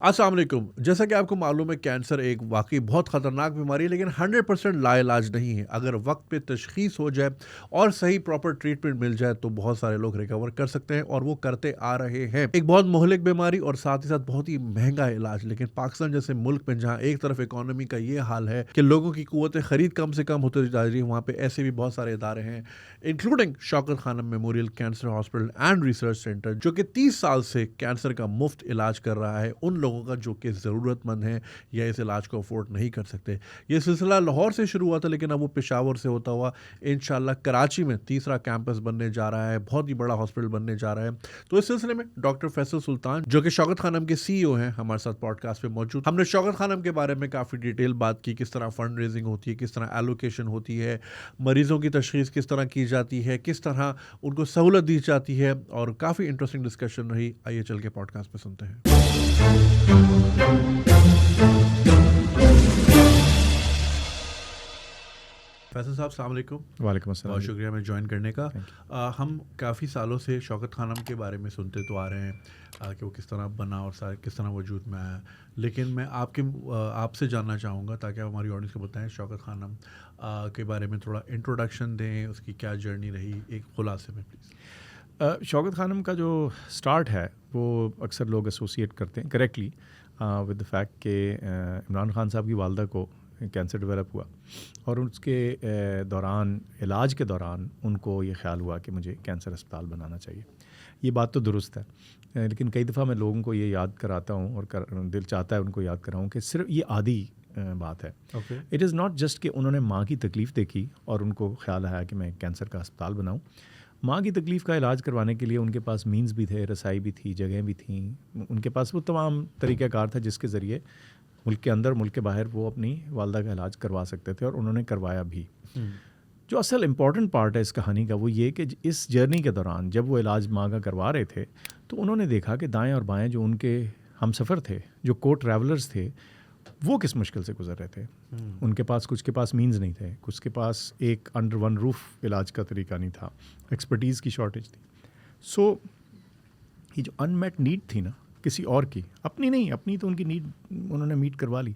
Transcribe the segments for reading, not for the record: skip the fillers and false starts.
अस्सलाम वालेकुम। जैसा कि आपको मालूम है कैंसर एक वाक़ई बहुत ख़तरनाक बीमारी है लेकिन 100% लाइलाज नहीं है। अगर वक़्त पे तशख़ीस हो जाए और सही प्रॉपर ट्रीटमेंट मिल जाए तो बहुत सारे लोग रिकवर कर सकते हैं और वो करते आ रहे हैं। एक बहुत मुहलिक बीमारी और साथ ही साथ बहुत ही महँगा इलाज, लेकिन पाकिस्तान जैसे मुल्क में जहाँ एक तरफ इकॉनमी का ये हाल है कि लोगों की क़ुव्वत ख़रीद कम से कम होती जा रही है, वहाँ पे ऐसे भी बहुत सारे इदारे हैं including Shaukat Khanum memorial cancer hospital and research centre जो कि 30 साल से कैंसर का मुफ्त इलाज कर रहा है उन लोगों का जो कि ज़रूरतमंद हैं या इस इलाज को अफोर्ड नहीं कर सकते। ये सिलसिला लाहौर से शुरू हुआ था लेकिन अब वो पेशावर से होता हुआ इंशाल्लाह कराची में तीसरा कैंपस बनने जा रहा है, बहुत ही बड़ा हॉस्पिटल बनने जा रहा है। तो इस सिलसिले में डॉक्टर फैसल सुल्तान जो कि शौकत खानम के CEO हैं हमारे साथ पॉडकास्ट पे मौजूद। हमने शौकत खानम के बारे में काफ़ी डिटेल बात की, किस तरह फंड रेजिंग होती है, किस तरह एलोकेशन होती है, मरीजों की तशख़ीस किस तरह की जाती है, किस तरह उनको सहूलत दी जाती है और काफ़ी इंटरेस्टिंग डिस्कशन रही। आइए चल के पॉडकास्ट पे सुनते हैं। फैसल साहब अस्सलाम वालेकुम। वालेकुम अस्सलाम। बहुत शुक्रिया हमें ज्वाइन करने का। हम काफ़ी सालों से शौकत खानम के बारे में सुनते तो आ रहे हैं कि वो किस तरह बना और किस तरह वजूद में आया, लेकिन मैं आपसे जानना चाहूँगा ताकि आप हमारी ऑडियंस को बताएं शौकत खानम के बारे में थोड़ा इंट्रोडक्शन दें, उसकी क्या जर्नी रही, एक खुलासे में प्लीज़। शौकत खानम का जो स्टार्ट है वो अक्सर लोग एसोसिएट करते हैं करेक्टली विद द फैक्ट कि इमरान खान साहब की वालदा को कैंसर डेवलप हुआ और उसके दौरान इलाज के दौरान उनको ये ख्याल हुआ कि मुझे कैंसर अस्पताल बनाना चाहिए। ये बात तो दुरुस्त है, लेकिन कई दफ़ा मैं लोगों को ये याद कराता हूँ और दिल चाहता है उनको याद कराऊँ कि सिर्फ ये आधी बात है। इट इज़ नॉट जस्ट कि उन्होंने माँ की तकलीफ़ देखी और उनको ख्याल आया कि मैं कैंसर का अस्पताल बनाऊँ। माँ की तकलीफ़ का इलाज करवाने के लिए उनके पास मीन्स भी थे, रसाई भी थी, जगह भी थी, उनके पास वो तमाम तरीक़ाकार था जिसके ज़रिए मुल्क के अंदर मुल्क के बाहर वो अपनी वालदा का इलाज करवा सकते थे और उन्होंने करवाया भी। जो असल इम्पॉर्टेंट पार्ट है इस कहानी का वो ये कि इस जर्नी के दौरान जब वो इलाज माँ का करवा रहे थे तो उन्होंने देखा कि दाएं और बाएं जो उनके हमसफ़र थे, जो को ट्रैवलर्स थे, वो किस मुश्किल से गुजर रहे थे। उनके पास कुछ के पास मीन्स नहीं थे, कुछ के पास एक अंडर वन रूफ इलाज का तरीका नहीं था, एक्सपर्टीज़ की शॉर्टेज थी। सो ये जो अनमेट नीड थी ना किसी और की, अपनी नहीं, अपनी तो उनकी नीड उन्होंने मीट करवा ली,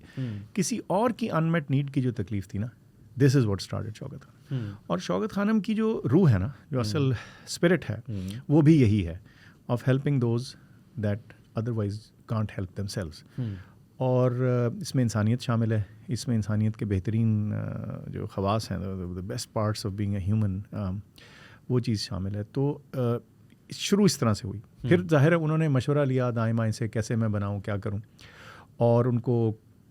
किसी और की अनमेट नीड की जो तकलीफ़ थी ना, this is what started Shaukat Khanum. और शौकत खानम की जो रूह है ना, जो असल स्पिरिट है, वो भी यही है of helping those that otherwise can't help themselves. और इसमें इंसानियत शामिल है, इसमें इंसानियत के बेहतरीन जो ख़वास हैं, the best parts of being a human, वो चीज़ शामिल है। तो शुरू इस तरह से हुई। फिर ज़ाहिर है उन्होंने मशवरा लिया दाएं बाएं से, कैसे मैं बनाऊं, क्या करूं, और उनको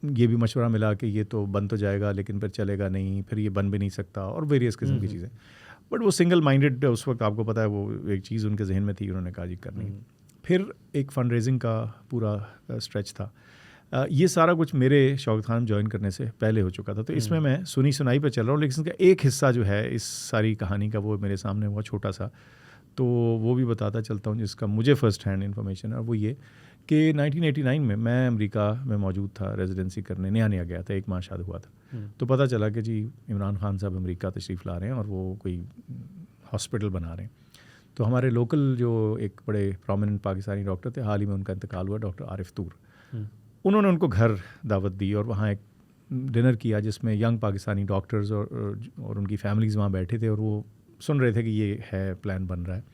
ये भी मशवरा मिला कि ये तो बन तो जाएगा लेकिन फिर चलेगा नहीं, फिर ये बन भी नहीं सकता, और वेरियस किस्म की चीज़ें। बट वो सिंगल माइंडेड उस वक्त, आपको पता है, वो एक चीज़ उनके जहन में थी, उन्होंने कहा जी करनी। फिर एक फ़ंड रेजिंग का पूरा स्ट्रेच था। ये सारा कुछ मेरे शौकत खानम ज्वाइन करने से पहले हो चुका था, तो इसमें मैं सुनी सुनाई पे चल रहा हूँ, लेकिन इसका एक हिस्सा जो है इस सारी कहानी का वो मेरे सामने हुआ छोटा सा, तो वो भी बताता चलता हूँ जिसका मुझे फ़र्स्ट हैंड इन्फॉर्मेशन है। और वो ये कि 1989 में मैं अमेरिका में मौजूद था, रेजिडेंसी करने नया गया था, 1 माह शादी हुआ था। तो पता चला कि जी इमरान खान साहब अमेरिका तशरीफ़ ला रहे हैं और वो कोई हॉस्पिटल बना रहे हैं। तो हमारे लोकल जो एक बड़े प्रोमिनेंट पाकिस्तानी डॉक्टर थे, हाल ही में उनका इंतकाल हुआ, डॉक्टर आरिफ तूर, उन्होंने उनको घर दावत दी और वहाँ एक डिनर किया जिसमें यंग पाकिस्तानी डॉक्टर्स और उनकी फैमिलीज़ वहाँ बैठे थे और वो सुन रहे थे कि ये है, प्लान बन रहा है।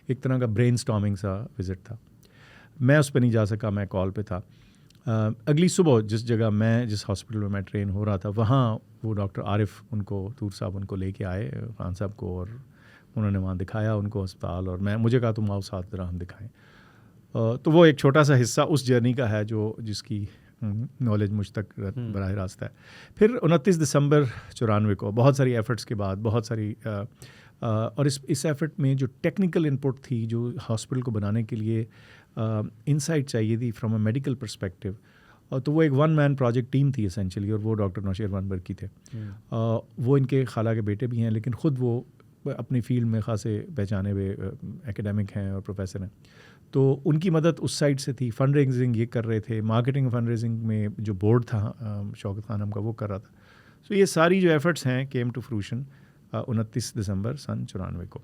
एक तरह का ब्रेनस्टॉर्मिंग सा विज़िट था। मैं उस पर नहीं जा सका, मैं कॉल पे था। अगली सुबह जिस हॉस्पिटल में मैं ट्रेन हो रहा था, वहाँ वो डॉक्टर आरिफ तूर साहब उनको लेके आए, खान साहब को, और उन्होंने वहाँ दिखाया उनको अस्पताल, और मुझे कहा तुम आओ साथ ज़रा हम दिखाएँ। तो वो एक छोटा सा हिस्सा उस जर्नी का है जिसकी नॉलेज मुझ तक बराह रास्त है। फिर 29 दिसंबर 94 को बहुत सारी एफ़र्ट्स के बाद, बहुत सारी और इस एफ़र्ट में जो टेक्निकल इनपुट थी, जो हॉस्पिटल को बनाने के लिए इंसाइट चाहिए थी फ्रॉम अ मेडिकल पर्सपेक्टिव, तो वो एक 1 मैन प्रोजेक्ट टीम थी एसेंशियली, और वो डॉक्टर नौशेरवान बरकी थे। वो इनके खाला के बेटे भी हैं, लेकिन ख़ुद वो अपनी फील्ड में ख़ासे पहचाने हुए एकेडमिक हैं और प्रोफेसर हैं। तो उनकी मदद उस साइड से थी। फ़ंड रेजिंग ये कर रहे थे, मार्केटिंग फ़ंड रेजिंग में जो बोर्ड था शौकत खानम का, वो कर रहा था। तो ये सारी जो एफ़र्ट्स हैं केम टू फ्रूशन 29 दिसंबर सन 94 को।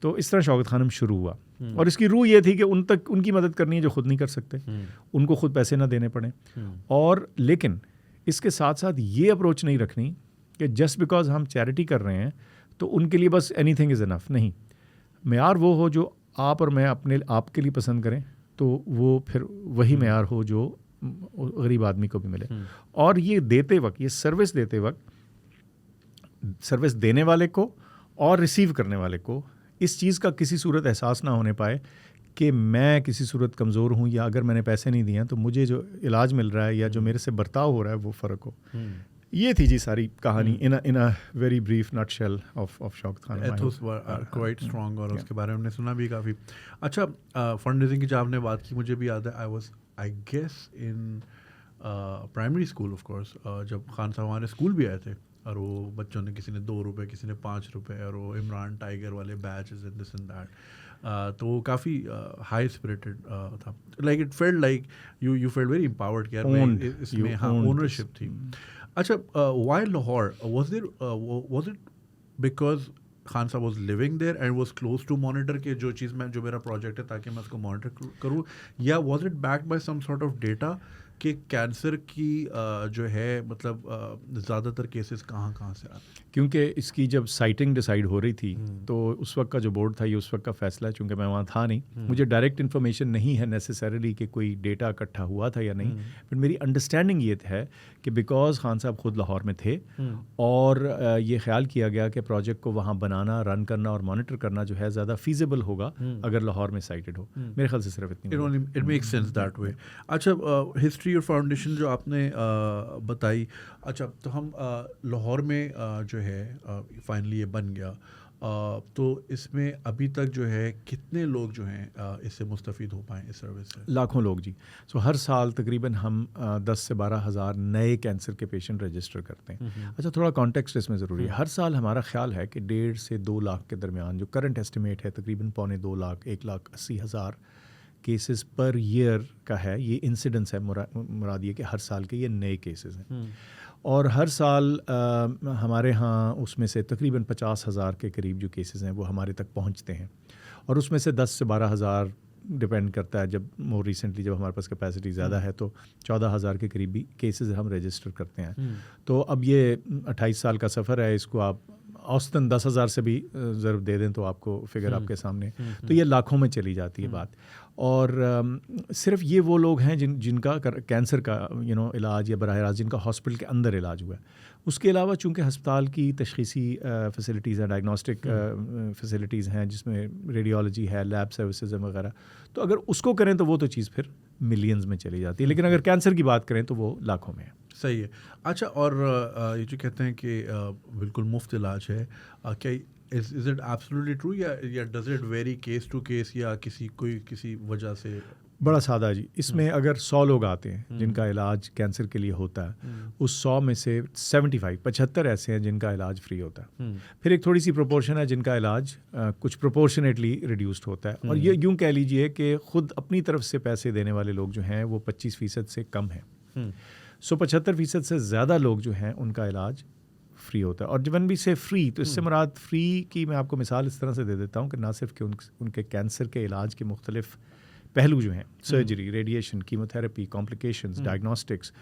तो इस तरह शौकत खानम शुरू हुआ। और इसकी रूह ये थी कि उन तक उनकी मदद करनी है जो खुद नहीं कर सकते, उनको खुद पैसे ना देने पड़े। और लेकिन इसके साथ साथ ये अप्रोच नहीं रखनी कि जस्ट बिकॉज हम चैरिटी कर रहे हैं तो उनके लिए बस एनीथिंग इज़ इनफ। नहीं, मेयार वो हो जो आप और मैं अपने आपके लिए पसंद करें, तो वो फिर वही मेयार हो जो गरीब आदमी को भी मिले। और ये देते वक्त, ये सर्विस देते वक्त, सर्विस देने वाले को और रिसीव करने वाले को इस चीज़ का किसी सूरत एहसास ना होने पाए कि मैं किसी सूरत कमज़ोर हूँ, या अगर मैंने पैसे नहीं दिए हैं तो मुझे जो इलाज मिल रहा है या जो मेरे से बर्ताव हो रहा है वो फ़र्क हो। ये थी जी सारी कहानी in a very brief nutshell of Shaukat Khanum. Ethos quite strong, और उसके बारे में हमने सुना भी काफ़ी। अच्छा, फंड रेजिंग की जब आपने बात की, मुझे भी याद है, I guess in primary school of course, जब खान साहब हमारे स्कूल भी आए थे, और वो बच्चों ने, किसी ने 2 रुपये, किसी ने 5 रुपये, और वो इमरान टाइगर वाले badges and this and that, तो वो काफ़ी हाई स्पिरिटेड था। Like it felt like you felt very empowered कि यार इसमें हाँ ओनरशिप थी। अच्छा, why Lahore, was it because Khan साहब was living there and was close to monitor के जो मेरा प्रोजेक्ट है ताकि मैं उसको मॉनिटर करूँ, या was it backed by some sort of data कि कैंसर की जो है मतलब ज़्यादातर केसेस कहाँ से आते हैं? क्योंकि इसकी जब साइटिंग डिसाइड हो रही थी तो उस वक्त का जो बोर्ड था, ये उस वक्त का फैसला है, चूँकि मैं वहाँ था नहीं, मुझे डायरेक्ट इन्फॉर्मेशन नहीं है नेसेसरली कि कोई डेटा इकट्ठा हुआ था या नहीं, बट मेरी अंडरस्टैंडिंग ये है कि बिकॉज खान साहब खुद लाहौर में थे और ये ख्याल किया गया कि प्रोजेक्ट को वहाँ बनाना, रन करना और मॉनिटर करना जो है ज़्यादा फीजिबल होगा अगर लाहौर में साइटेड हो। मेरे ख्याल से सिर्फ इतनी। It makes sense that way. अच्छा, हिस्ट्री और फाउंडेशन जो आपने बताई, अच्छा तो हम लाहौर में जो है फाइनली ये बन गया, तो इसमें अभी तक जो है कितने लोग जो हैं इससे मुस्तफ़ीद हो पाए इस सर्विस से? लाखों लोग जी। सो हर साल तकरीबन हम 10 से 12 हज़ार नए कैंसर के पेशेंट रजिस्टर करते हैं। अच्छा, थोड़ा कॉन्टेक्स्ट इसमें ज़रूरी है। हर साल हमारा ख्याल है कि 1.5 से 2 लाख के दरमियान, जो करंट एस्टिमेट है तकरीबन 1.25 लाख, 1,80,000 केसेस पर ईयर का है। ये इंसिडेंस है, मुराद ये कि हर साल के ये नए केसेस हैं। और हर साल हमारे यहाँ उसमें से तकरीबन 50,000 के करीब जो केसेस हैं वो हमारे तक पहुँचते हैं, और उसमें से 10 से 12,000 डिपेंड करता है। जब मोर रिसेंटली जब हमारे पास कैपेसिटी ज़्यादा है तो 14,000 के करीब भी केसेस हम रजिस्टर करते हैं। तो अब ये 28 साल का सफ़र है, इसको आप औसतन 10,000 से भी ज़रूर दे दें तो आपको फिगर आपके सामने, तो ये लाखों में चली जाती है बात। और सिर्फ ये वो लोग हैं जिनका कैंसर का इलाज या बराह रास्त जिनका हॉस्पिटल के अंदर इलाज हुआ है। उसके अलावा चूँकि हस्पताल की तशख़ीसी फैसिलिटीज़ हैं, डायग्नोस्टिक फैसिलिटीज़ हैं जिसमें रेडियोलॉजी है, लैब सर्विसेज वगैरह, तो अगर उसको करें तो वो तो चीज़ फिर मिलियंस में चली जाती है, लेकिन अगर कैंसर की बात करें तो वो लाखों में है। सही है। अच्छा, और ये जो कहते हैं कि बिल्कुल मुफ्त इलाज है, क्या इज़ इट एब्सोल्युटली ट्रू, या does it vary case to case, या किसी वजह से? बड़ा सादा जी। इसमें अगर 100 लोग आते हैं जिनका इलाज कैंसर के लिए होता है, उस 100 में से 75 ऐसे हैं जिनका इलाज फ्री होता है। फिर एक थोड़ी सी प्रोपोर्शन है जिनका इलाज कुछ प्रोपोर्शनेटली रिड्यूस्ड होता है, और ये यूँ कह लीजिए कि ख़ुद अपनी तरफ से पैसे देने वाले लोग जो हैं वो 25% से कम हैं। सो 75% से ज़्यादा लोग जो हैं उनका इलाज फ्री होता है। और जब भी से फ्री, तो इससे मुराद फ्री की मैं आपको मिसाल इस तरह से दे देता हूँ कि ना सिर्फ कि उनके कैंसर के इलाज के मुख्तलिफ पहलू जो हैं, surgery, radiation, chemotherapy, complications, diagnostics,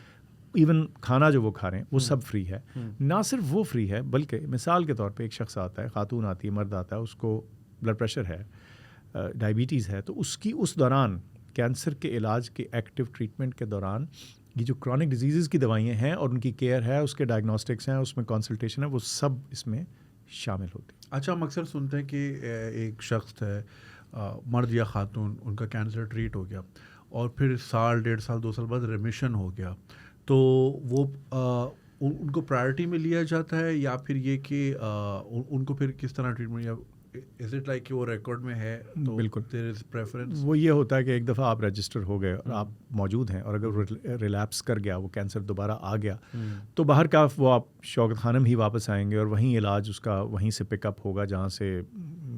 even खाना जो वो खा रहे हैं वो सब फ्री है। ना सिर्फ वो फ्री है, बल्कि मिसाल के तौर पे एक शख्स आता है, खातून आती है, मर्द आता है, उसको ब्लड प्रेशर है, डायबिटीज़ है, तो उसकी उस दौरान कैंसर के इलाज के एक्टिव ट्रीटमेंट के दौरान ये जो क्रॉनिक डिजीज़ की दवाइयाँ हैं और उनकी केयर है, उसके डायग्नोस्टिक्स हैं, उसमें कंसल्टेशन है, वो सब इसमें शामिल होते हैं। अच्छा, हम अक्सर सुनते हैं कि एक शख्स है, मर्द या खातून, उनका कैंसर ट्रीट हो गया और फिर साल, 1.5 साल, 2 साल बाद रेमिशन हो गया, तो वो उनको प्रायोरिटी में लिया जाता है, या फिर ये कि उनको फिर किस तरह ट्रीटमेंट, या इज इट लाइक कि वो रिकॉर्ड में है तो बिल्कुल देयर इज प्रेफरेंस? वो ये होता है कि एक दफ़ा आप रजिस्टर हो गए और आप मौजूद हैं, और अगर रिलैप्स कर गया, वो कैंसर दोबारा आ गया, तो बाहर का वो आप शौकत खानम ही वापस आएंगे और वहीं इलाज उसका वहीं से पिकअप होगा जहाँ से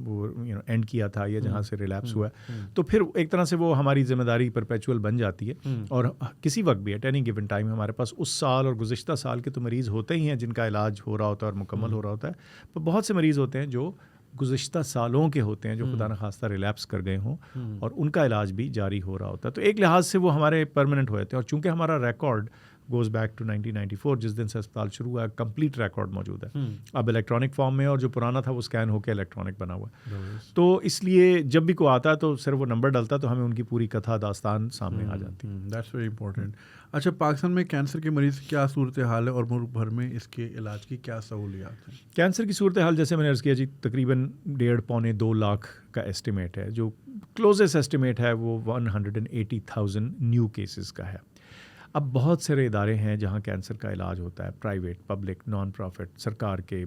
वो एंड किया था या जहाँ से रिलैप्स हुआ। तो फिर एक तरह से वो हमारी जिम्मेदारी परपेचुअल बन जाती है, और किसी वक्त भी एट एनी गिवन टाइम हमारे पास उस साल और गुज़िश्ता साल के तो मरीज़ होते ही हैं जिनका इलाज हो रहा होता है और मुकम्मल हो रहा होता है, पर बहुत से मरीज़ होते हैं जो गुज़िश्ता सालों के होते हैं जो खुदा न खास्ता रिलैप्स कर गए हों और उनका इलाज भी जारी हो रहा होता है। तो एक लिहाज से वो हमारे परमानेंट हो जाते हैं और चूंकि हमारा रिकॉर्ड गोज़ बैक टू 1994 जिस दिन से अस्पताल शुरू हुआ, कंप्लीट रिकॉर्ड मौजूद है अब इलेक्ट्रॉनिक फॉर्म में, और जो पुराना था वो स्कैन होकर इलेक्ट्रॉनिक बना हुआ है। तो इसलिए जब भी कोई आता है तो सिर्फ वो नंबर डलता है तो हमें उनकी पूरी कथा दास्तान सामने आ जाती है। That's very important. अच्छा, पाकिस्तान में कैंसर के मरीज़ की क्या सूरत हाल है और मुल्क भर में इसके इलाज की क्या सहूलियात हैं? कैंसर की सूरत हाल जैसे मैंने अर्ज़ किया जी, तकरीबन 1.5-2 लाख का एस्टिमेट है। जो क्लोजेस्ट एस्टिमेट है वो 180,000 न्यू केसेस का है। अब बहुत सारे इदारे हैं जहां कैंसर का इलाज होता है, प्राइवेट, पब्लिक, नॉन प्रॉफिट, सरकार के,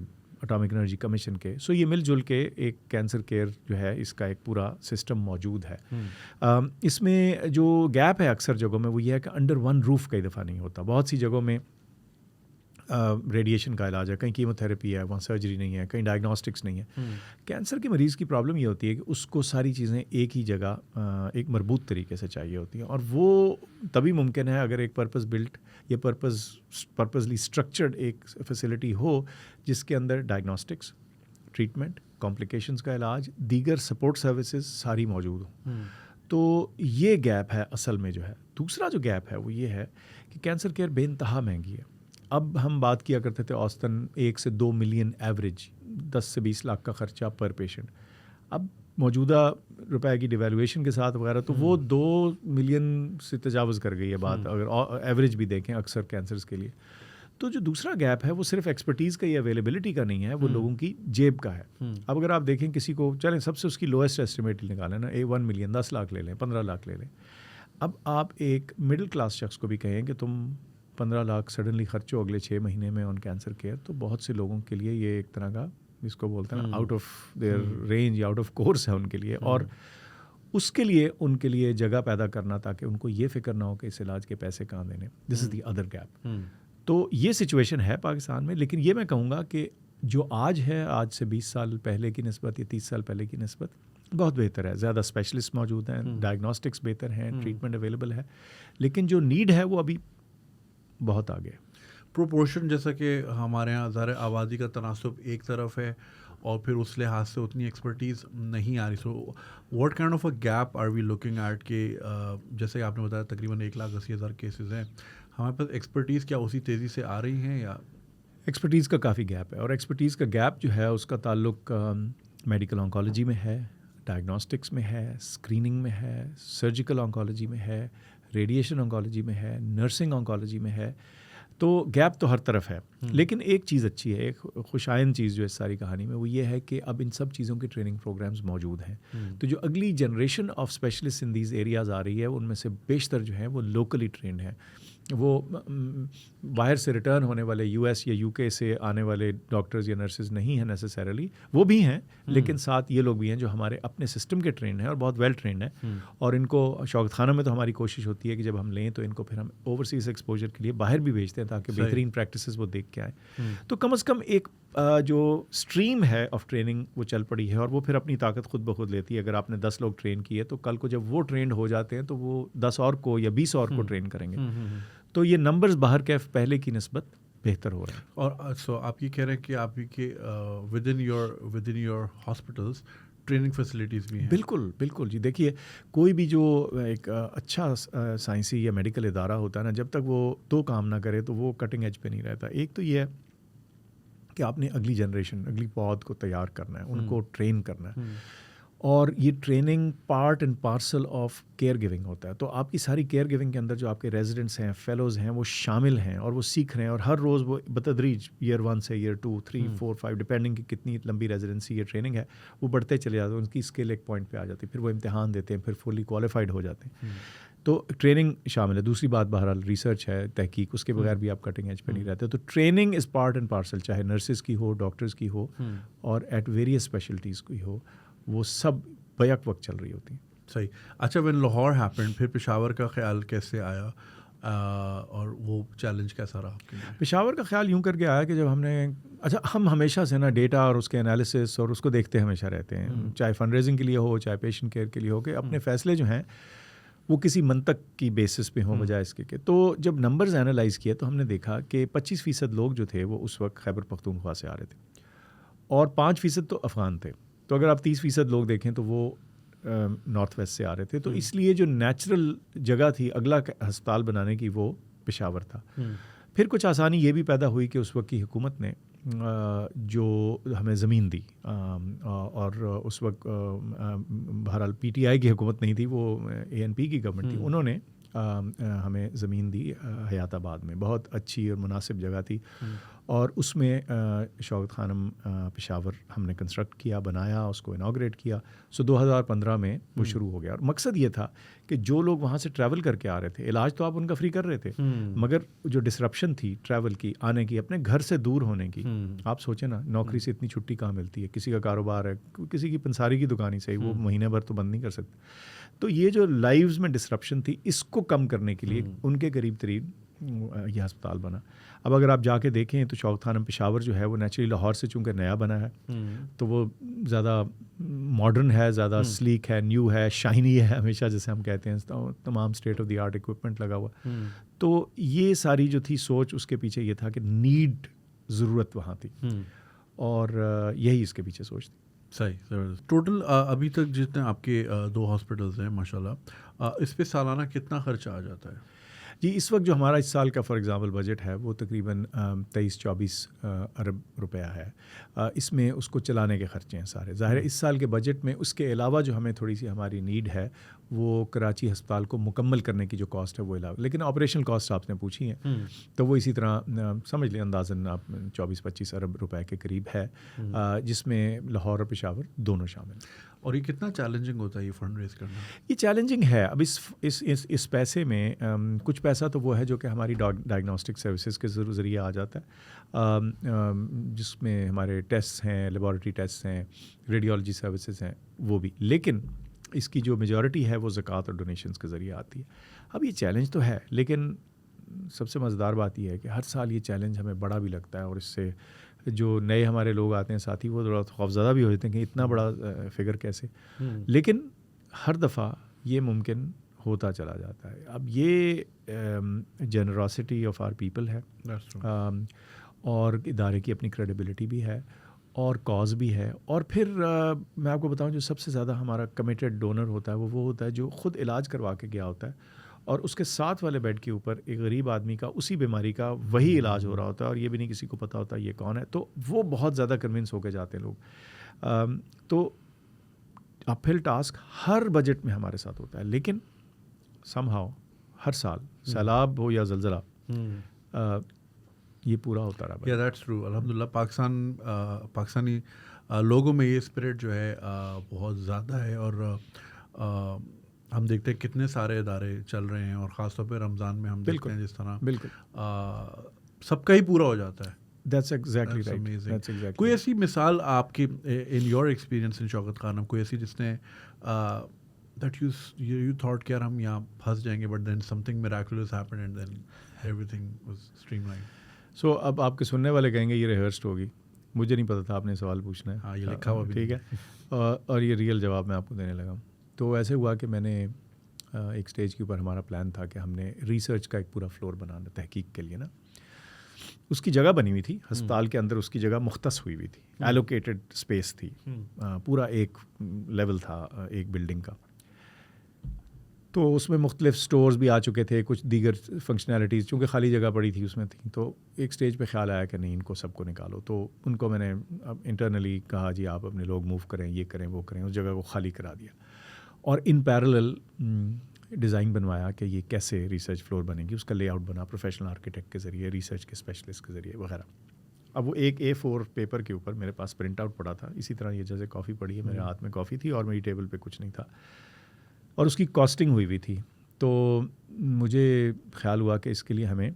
एटॉमिक एनर्जी कमीशन के। सो ये मिलजुल के एक कैंसर केयर जो है इसका एक पूरा सिस्टम मौजूद है। इसमें जो गैप है अक्सर जगहों में वो ये है कि अंडर वन रूफ कई दफ़ा नहीं होता। बहुत सी जगहों में रेडिएशन का इलाज है, कहीं कीमोथेरेपी है, वहाँ सर्जरी नहीं है, कहीं डायग्नोस्टिक्स नहीं है। कैंसर के मरीज़ की प्रॉब्लम ये होती है कि उसको सारी चीज़ें एक ही जगह एक मरबूत तरीके से चाहिए होती हैं, और वो तभी मुमकिन है अगर एक पर्पस बिल्ट या पर्पसली स्ट्रक्चर्ड एक फैसिलिटी हो जिसके अंदर डायग्नोस्टिक्स, ट्रीटमेंट, कॉम्प्लिकेशंस का इलाज, दीगर सपोर्ट सर्विसेज सारी मौजूद हों। तो ये गैप है असल में जो है। दूसरा जो गैप है वो ये है कि कैंसर केयर बेइंतहा महंगी है। अब हम बात किया करते थे औसतन 1 से 2 मिलियन एवरेज, 10 से 20 लाख का खर्चा पर पेशेंट। अब मौजूदा रुपए की डिवेल्यूएशन के साथ वगैरह तो वो 2 मिलियन से तजावज़ कर गई है बात, अगर एवरेज भी देखें अक्सर कैंसर्स के लिए। तो जो दूसरा गैप है वो सिर्फ एक्सपर्टीज़ का या अवेलेबिलिटी का नहीं है, वो लोगों की जेब का है। अब अगर आप देखें किसी को, चलें सबसे उसकी लोएस्ट एस्टिमेट निकालें ना, 1 मिलियन, 10 लाख ले लें, 15 लाख ले लें। अब आप एक मिडिल क्लास शख्स को भी कहें कि तुम 15 लाख सडनली खर्चो अगले 6 महीने में ऑन कैंसर केयर, तो बहुत से लोगों के लिए ये एक तरह का, इसको बोलते हैं ना, आउट ऑफ देयर रेंज या आउट ऑफ कोर्स है उनके लिए। और उसके लिए उनके लिए जगह पैदा करना ताकि उनको ये फिक्र ना हो कि इस इलाज के पैसे कहाँ देने, this is the other gap. तो ये सिचुएशन है पाकिस्तान में। लेकिन ये मैं कहूँगा कि जो आज है, आज से 20 साल पहले की निस्बत या 30 साल पहले की निस्बत बहुत बेहतर है। ज़्यादा स्पेशलिस्ट मौजूद हैं, डायग्नोस्टिक्स बेहतर हैं, ट्रीटमेंट अवेलेबल है, लेकिन जो नीड है वो अभी बहुत आगे। प्रोपोर्शन जैसा कि हमारे यहाँ ज़ाहिर आबादी का तनासुब एक तरफ है और फिर उस लिहाज से उतनी एक्सपर्टीज़ नहीं आ रही। So what kind of a gap are we looking at के जैसे आपने बताया तकरीबन 1,80,000 केसेस हैं, हमारे पास एक्सपर्टीज़ क्या उसी तेज़ी से आ रही हैं या? एक्सपर्टीज़ का काफ़ी गैप है, और एक्सपर्टीज़ का गैप जो है उसका ताल्लुक मेडिकल ऑन्कोलॉजी में है, डायग्नोस्टिक्स में है, स्क्रीनिंग में है, सर्जिकल ऑन्कोलॉजी में है, रेडिएशन ऑन्कोलॉजी में है, नर्सिंग ऑन्कोलॉजी में है। तो गैप तो हर तरफ है। लेकिन एक चीज़ अच्छी है, एक खुशाइन चीज़ जो इस सारी कहानी में, वो ये है कि अब इन सब चीज़ों के ट्रेनिंग प्रोग्राम्स मौजूद हैं। तो जो अगली generation of specialist in these areas आ रही है उनमें से बेशतर जो है वो लोकली ट्रेंड है। वो बाहर से रिटर्न होने वाले यूएस या यूके से आने वाले डॉक्टर्स या नर्सेज नहीं हैं नेसेसरली, वो भी हैं, लेकिन साथ ये लोग भी हैं जो हमारे अपने सिस्टम के ट्रेंड हैं और बहुत वेल ट्रेंड हैं। और इनको शौकत खाना में तो हमारी कोशिश होती है कि जब हम लें तो इनको फिर हम ओवरसीज़ एक्सपोजर के लिए बाहर भी भेजते हैं ताकि बेहतरीन प्रैक्टिसेस वो देख के आए। तो कम से कम एक जो स्ट्रीम है ऑफ ट्रेनिंग वो चल पड़ी है, और वो फिर अपनी ताकत खुद ब खुद लेती है। अगर आपने 10 लोग ट्रेन किए तो कल को जब वो ट्रेंड हो जाते हैं तो वो 10 और को या 20 और को ट्रेन करेंगे। तो ये नंबर्स बाहर के पहले की निस्बत बेहतर हो रहा है। और सो आप ये कह रहे हैं कि आप के with in your hospitals training facilities भी हैं? बिल्कुल बिल्कुल जी। देखिए, कोई भी जो एक अच्छा साइंसी या मेडिकल इदारा होता है ना, जब तक वो 2 काम ना करे तो वो कटिंग एज पे नहीं रहता। एक तो ये है कि आपने अगली जनरेशन, अगली पौध को तैयार करना है, उनको ट्रेन करना है, और ये training part and parcel of care giving होता है। तो आपकी सारी केयर गिविंग के अंदर जो आपके रेजिडेंट्स हैं, फेलोज़ हैं, वो शामिल हैं और वो सीख रहे हैं, और हर रोज़ वो बतदरीज ईयर 1 से ईयर 2, 3, 4, 5 डिपेंडिंग कि कितनी लंबी रेजिडेंसी या ट्रेनिंग है, वो बढ़ते चले जाते हैं। उनकी स्किल एक पॉइंट पे आ जाती है, फिर वो इम्तिहान देते हैं, फिर फुली क्वालिफाइड हो जाते हैं। तो ट्रेनिंग शामिल है। दूसरी बात बहरहाल रिसर्च है, तहकीक, उसके बगैर भी आप कटिंग एज पे नहीं रहते। तो training is part and parcel, चाहे नर्सेज की हो, डॉक्टर्स की हो, और एट वेरियस स्पेशलिटीज़ की हो, वो सब बैक वक्त चल रही होती है। सही। अच्छा, व्हेन लाहौर हैपेंड, फिर पेशावर का ख्याल कैसे आया और वो चैलेंज कैसा रहा आपके लिए? पेशावर का ख्याल यूँ करके आया कि जब हमने, अच्छा, हम हमेशा से ना डेटा और उसके एनालिसिस और उसको देखते हमेशा रहते हैं, चाहे फंड रेजिंग के लिए हो, चाहे पेशेंट केयर के लिए हो, कि अपने फैसले जो हैं वो किसी मंतक की बेसिस पे हों बजाय इसके के। तो जब नंबर्स एनालाइज़ किए तो हमने देखा कि 25% लोग जो थे वो उस वक्त खैबर पख्तूनख्वा से आ रहे थे, और 5% तो अफ़गान थे। तो अगर आप 30% लोग देखें तो वो नॉर्थ वेस्ट से आ रहे थे, तो इसलिए जो नेचुरल जगह थी अगला अस्पताल बनाने की वो पेशावर था। फिर कुछ आसानी ये भी पैदा हुई कि उस वक्त की हुकूमत ने जो हमें ज़मीन दी, और उस वक्त बहरहाल पीटीआई की हुकूमत नहीं थी, वो ANP की गवर्नमेंट थी, उन्होंने हमें ज़मीन दी हयाताबाद में, बहुत अच्छी और मुनासिब जगह थी, और उसमें शौकत खानम पेशावर हमने कंस्ट्रक्ट किया, बनाया, उसको इनाग्रेट किया। सो 2015 में वो शुरू हो गया, और मकसद ये था कि जो लोग वहाँ से ट्रैवल करके आ रहे थे, इलाज तो आप उनका फ्री कर रहे थे, मगर जो डिसरप्शन थी ट्रैवल की, आने की, अपने घर से दूर होने की, आप सोचें ना, नौकरी से इतनी छुट्टी कहाँ मिलती है, किसी का कारोबार है, किसी की पंसारी की दुकान ही सही, वो महीने भर तो बंद नहीं कर सकते। तो ये जो लाइव्स में डिसरप्शन थी, इसको कम करने के लिए उनके करीब यह अस्पताल बना। अब अगर आप जाके देखें तो शौकत खानम पेशावर जो है वो नेचुरली लाहौर से चूँकि नया बना है, तो वो ज़्यादा मॉडर्न है, ज़्यादा स्लीक है, न्यू है, शाइनी है, हमेशा जैसे हम कहते हैं, तो तमाम state of the art equipment लगा हुआ। तो ये सारी जो थी सोच, उसके पीछे ये था कि नीड, ज़रूरत वहाँ थी, और यही इसके पीछे सोच थी। सही, ज़बरदस्त। टोटल अभी तक जितने आपके 2 हॉस्पिटल्स हैं माशाल्लाह, इस पे सालाना कितना खर्चा आ जाता है? जी, इस वक्त जो हमारा इस साल का फॉर एग्ज़ाम्पल बजट है वो तकरीबन 23-24 अरब रुपया है। इसमें उसको चलाने के ख़र्चे हैं सारे। ज़ाहिर है इस साल के बजट में उसके अलावा जो हमें थोड़ी सी हमारी नीड है वो कराची अस्पताल को मुकम्मल करने की जो कॉस्ट है वो अलावा, लेकिन ऑपरेशनल कॉस्ट आपने पूछी है तो वो इसी तरह समझ लें अंदाज़न आप 24-25 अरब रुपए के करीब है, जिसमें लाहौर और पेशावर दोनों शामिल। और ये कितना चैलेंजिंग होता है ये फंड रेज करना? ये चैलेंजिंग है। अब इस पैसे में कुछ पैसा तो वो है जो कि हमारी डायग्नोस्टिक सर्विसेज के ज़रिए आ जाता है, जिसमें हमारे टेस्ट हैं, लेबॉरेटरी टेस्ट हैं, रेडियोलॉजी सर्विसेज हैं, वो भी। लेकिन इसकी जो मेजॉरिटी है वो ज़कात और डोनेशंस के ज़रिए आती है। अब ये चैलेंज तो है, लेकिन सबसे मज़ेदार बात यह है कि हर साल ये चैलेंज हमें बड़ा भी लगता है, और इससे जो नए हमारे लोग आते हैं साथी, वो थोड़ा खौफज़दा भी हो जाते हैं कि इतना बड़ा फिगर कैसे। लेकिन हर दफ़ा ये मुमकिन होता चला जाता है। अब ये जनरॉसिटी ऑफ आवर पीपल है, और इदारे की अपनी क्रेडिबिलिटी भी है, और कॉज भी है। और फिर मैं आपको बताऊं, जो सबसे ज़्यादा हमारा कमिटेड डोनर होता है वो होता है जो ख़ुद इलाज करवा के गया होता है, और उसके साथ वाले बेड के ऊपर एक गरीब आदमी का उसी बीमारी का वही इलाज हो रहा होता है, और ये भी नहीं किसी को पता होता ये कौन है। तो वो बहुत ज़्यादा कन्विंस होकर जाते हैं लोग। तो अपहिल टास्क हर बजट में हमारे साथ होता है, लेकिन समहाउ हर साल सैलाब हो या ज़लज़ला, ये पूरा होता रहा। या दैट्स ट्रू। अल्हम्दुलिल्लाह पाकिस्तानी लोगों में ये स्पिरिट जो है बहुत ज़्यादा है, और हम देखते हैं कितने सारे इदारे चल रहे हैं, और ख़ास तौर पे रमज़ान में हम देखते हैं जिस तरह सबका ही पूरा हो जाता है। That's exactly right. Amazing. That's exactly. कोई ऐसी मिसाल आपकी in your experience in Shaukat Khanum, कोई ऐसी जिसने दैट you thought कि यार हम यहाँ फंस जाएंगे, but then something miraculous happened and then everything was streamline? सो अब आपके सुनने वाले कहेंगे ये रिहर्स्ड होगी, मुझे नहीं पता था आपने सवाल पूछना है। हाँ, ये लिखा हुआ भी ठीक है, और ये रियल जवाब मैं आपको देने लगा। तो ऐसे हुआ कि मैंने एक स्टेज के ऊपर हमारा प्लान था कि हमने रिसर्च का एक पूरा फ्लोर बनाना, तहकीक के लिए ना, उसकी जगह बनी हुई थी अस्पताल के अंदर, उसकी जगह मुख्तस हुई हुई थी, एलोकेटेड स्पेस थी, पूरा एक लेवल था एक बिल्डिंग का। तो उसमें मुख्तलिफ स्टोर्स भी आ चुके थे, कुछ दीगर फंक्शनैलिटीज़, चूँकि खाली जगह पड़ी थी उसमें थी। तो एक स्टेज पे ख्याल आया कि नहीं, इनको सबको निकालो। तो उनको मैंने अब इंटरनली कहा, जी आप अपने लोग मूव करें, ये करें, वो करें, उस जगह को खाली करा दिया, और इन पैरेलल डिज़ाइन बनवाया कि ये कैसे रिसर्च फ्लोर बनेगी। उसका लेआउट बना प्रोफेशनल आर्किटेक्ट के ज़रिए, रिसर्च के स्पेशलिस्ट के ज़रिए वगैरह। अब वो एक A4 पेपर के ऊपर मेरे पास प्रिंट आउट पड़ा था, इसी तरह ये जैसे कॉफ़ी पड़ी है, मेरे हाथ में कॉफ़ी थी और मेरी टेबल पे कुछ नहीं था, और उसकी कॉस्टिंग हुई हुई थी। तो मुझे ख्याल हुआ कि इसके लिए हमें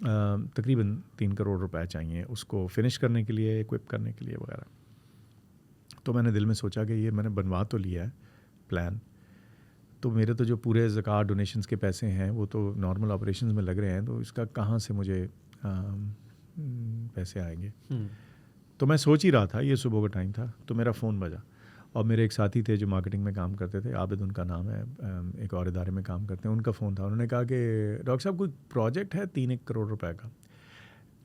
तकरीबन 3 करोड़ रुपए चाहिए उसको फिनिश करने के लिए, इक्विप करने के लिए वगैरह। तो मैंने दिल में सोचा कि ये मैंने बनवा तो लिया है प्लान, तो मेरे तो जो पूरे ज़कात डोनेशंस के पैसे हैं वो तो नॉर्मल ऑपरेशंस में लग रहे हैं, तो इसका कहाँ से मुझे पैसे आएंगे। तो मैं सोच ही रहा था, ये सुबह का टाइम था, तो मेरा फ़ोन बजा, और मेरे एक साथी थे जो मार्केटिंग में काम करते थे, आबिद उनका नाम है, एक और इदारे में काम करते हैं, उनका फ़ोन था। उन्होंने कहा कि डॉक्टर साहब कोई प्रोजेक्ट है 3-1 करोड़ रुपए का,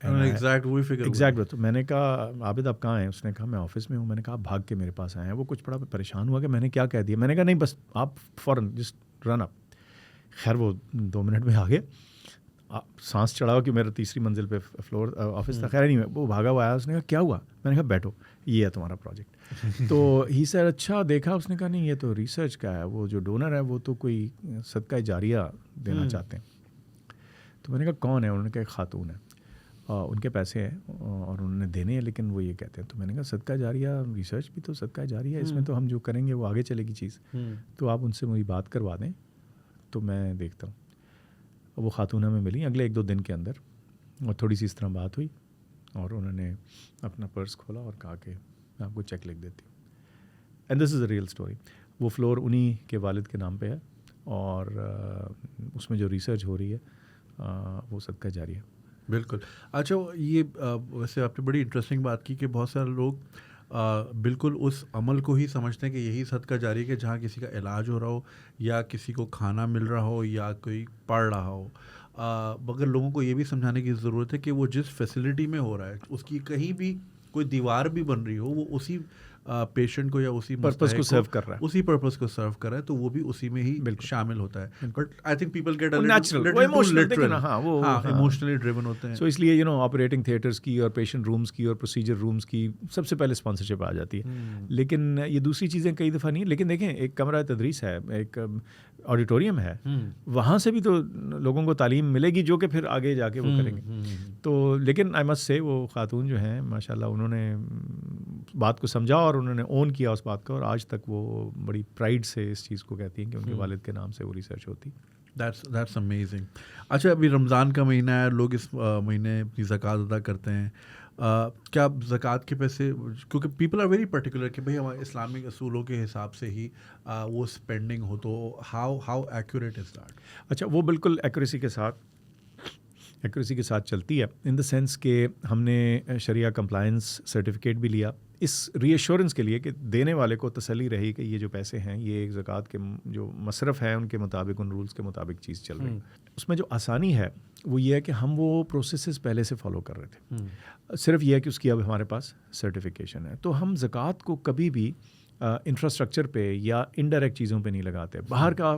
एग्जैक्ट वही फिगर एग्जैक्ट। तो मैंने कहा आबिद आप कहाँ हैं? उसने कहा मैं ऑफिस में हूँ। मैंने कहा आप भाग के मेरे पास आए हैं। वो कुछ बड़ा परेशान हुआ कि मैंने क्या कह दिया। मैंने कहा नहीं बस आप फ़ौरन जस्ट रन अप। खैर वो 2 मिनट में आ गए। सांस चढ़ा हुआ कि मेरा 3री मंजिल पे फ्लोर ऑफिस था। खैर नहीं, वो भागा हुआ आया। उसने कहा क्या हुआ? मैंने कहा बैठो, ये है तुम्हारा प्रोजेक्ट। तो ही सर अच्छा देखा। उसने कहा नहीं ये तो रिसर्च का है, वो जो डोनर है वो तो कोई सदका जारिया देना चाहते हैं। तो मैंने कहा कौन है? उन्होंने कहा एक खातून है, उनके पैसे हैं और उन्होंने देने हैं, लेकिन वो ये कहते हैं। तो मैंने कहा सदका जारिया, रिसर्च भी तो सदका जारिया है, इसमें तो हम जो करेंगे वो आगे चलेगी चीज़। तो आप उनसे मेरी बात करवा दें तो मैं देखता हूँ। वो खातून हमें मिली अगले 1-2 दिन के अंदर, और थोड़ी सी इस तरह बात हुई और उन्होंने अपना पर्स खोला और कहा कि मैं आपको चेक लिख देती हूँ। And this is a real story. वो फ्लोर उन्हीं के वालिद के नाम पे है और उसमें जो रिसर्च हो रही है वो सदका जारी है। बिल्कुल। अच्छा ये वैसे आपने बड़ी इंटरेस्टिंग बात की कि बहुत सारे लोग बिल्कुल उस अमल को ही समझते हैं कि यही सदका जारी है कि जहाँ किसी का इलाज हो रहा हो या किसी को खाना मिल रहा हो या कोई पढ़ रहा हो। मगर लोगों को ये भी समझाने की ज़रूरत है कि वो जिस फैसिलिटी में हो रहा है उसकी कहीं भी कोई दीवार भी बन रही हो, वो उसी पेशेंट को या उसी पर्पस को सर्व कर रहा है, उसी पर्पस को सर्व कर रहा है, तो वो भी उसी में ही शामिल होता है। But I think people get emotionally driven होते हैं। सो इसलिए ऑपरेटिंग थिएटर्स की और पेशेंट रूम्स की और प्रोसीजर रूम्स की सबसे पहले स्पॉन्सरशिप आ जाती है। लेकिन ये दूसरी चीज़ें कई दफ़ा नहीं। लेकिन देखें, एक कमरा तदरीस है, एक ऑडिटोरियम है, वहाँ से भी तो लोगों को तालीम मिलेगी जो कि फिर आगे जाके वो करेंगे। तो लेकिन आई मस्ट से वो खातून जो हैं माशाल्लाह उन्होंने बात को समझा और उन्होंने ओन किया उस बात का, और आज तक वो बड़ी प्राइड से इस चीज़ को कहती हैं कि उनके वालिद के नाम से वो रिसर्च होती। That's amazing. अच्छा अभी रमज़ान का महीना है, लोग इस महीने अपनी ज़कात अदा करते हैं। क्या ज़कात के पैसे, क्योंकि पीपल आर वेरी पर्टिकुलर कि भाई हमारे इस्लामिक असूलों के हिसाब से ही वो स्पेंडिंग हो, तो हाउ एक्यूरेट इज़ दैट? अच्छा वो बिल्कुल एक्यूरेसी के साथ चलती है, इन द सेंस कि हमने शरिया कंप्लायंस सर्टिफिकेट भी लिया इस रीअश्योरेंस के लिए कि देने वाले को तसल्ली रही कि ये जो पैसे हैं ये ज़कात के जो मसरफ़ है उनके मुताबिक, उन रूल्स के मुताबिक चीज़ चल रही है। उसमें जो आसानी है वो ये है कि हम वो प्रोसेसेस पहले से फॉलो कर रहे थे। सिर्फ ये है कि उसकी अब हमारे पास सर्टिफिकेशन है, तो हम ज़कात को कभी भी इंफ्रास्ट्रक्चर पे या इनडायरेक्ट चीज़ों पे नहीं लगाते। बाहर का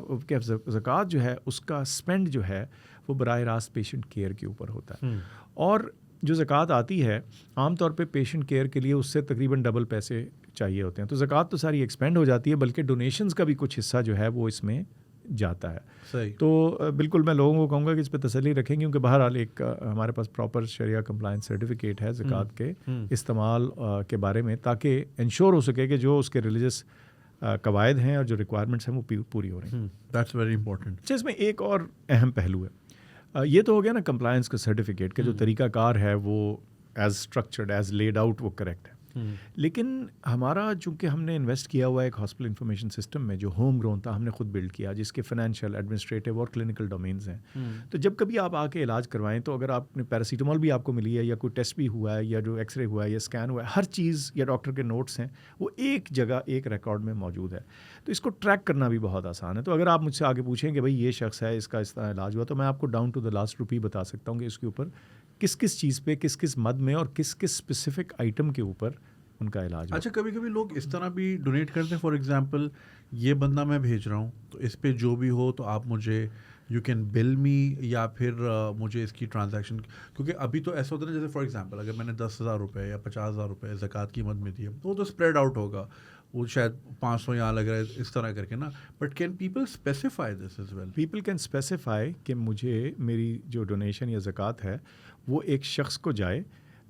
ज़कात जो है उसका स्पेंड जो है वो बराह रास्त पेशेंट केयर के ऊपर होता है, और जो ज़कात आती है आमतौर पे पेशेंट केयर के लिए उससे तकरीबन डबल पैसे चाहिए होते हैं। तो ज़कात तो सारी एक्सपेंड हो जाती है, बल्कि डोनेशंस का भी कुछ हिस्सा जो है वो इसमें जाता है। सही। तो बिल्कुल मैं लोगों को कहूँगा कि इस पर तसल्ली रखें, क्योंकि बहरहाल एक हमारे पास प्रॉपर शरिया कंप्लायंस सर्टिफिकेट है ज़कात के इस्तेमाल के बारे में, ताकि इंश्योर हो सके कि जो उसके रिलीजियस कवायद हैं और जो रिक्वायरमेंट्स हैं वो पूरी हो रही हैं। That's very important. अच्छा इसमें एक और अहम पहलू है, ये तो हो गया ना कंप्लायंस का सर्टिफिकेट का जो तरीक़ाकार है वो as structured, as laid out वो करेक्ट है। लेकिन हमारा चूँकि हमने इन्वेस्ट किया हुआ है एक हॉस्पिटल इंफॉर्मेशन सिस्टम में जो होम ग्रोन था, हमने खुद बिल्ड किया, जिसके फाइनेंशियल, एडमिनिस्ट्रेटिव और क्लिनिकल डोमेन्स हैं। तो जब कभी आप आके इलाज करवाएं तो अगर आपने पैरासीटामॉल भी आपको मिली है या कोई टेस्ट भी हुआ है या जो एक्सरे हुआ है या स्कैन हुआ है, हर चीज़ या डॉक्टर के नोट्स हैं वो एक जगह एक रिकॉर्ड में मौजूद है। तो इसको ट्रैक करना भी बहुत आसान है। तो अगर आप मुझसे आगे पूछें कि भाई ये शख्स है, इसका इस तरह इलाज हुआ, तो मैं आपको डाउन टू द लास्ट रुपी बता सकता हूँ कि इसके ऊपर किस किस चीज़ पे, किस किस मद में और किस किस स्पेसिफिक आइटम के ऊपर उनका इलाज। अच्छा कभी कभी लोग इस तरह भी डोनेट करते हैं, फॉर एग्जांपल ये बंदा मैं भेज रहा हूँ तो इस पे जो भी हो तो आप मुझे यू कैन बिल मी, या फिर मुझे इसकी ट्रांजैक्शन, क्योंकि अभी तो ऐसा होता है जैसे फॉर एग्जांपल अगर मैंने 10,000 रुपये या 50,000 रुपये ज़कात की मद में दिए तो वो तो स्प्रेड आउट होगा, वो शायद 500 यहाँ लग रहा है इस तरह करके ना। But can people specify this as well? People can specify कि मुझे मेरी जो डोनेशन या ज़कात है वो एक शख्स को जाए,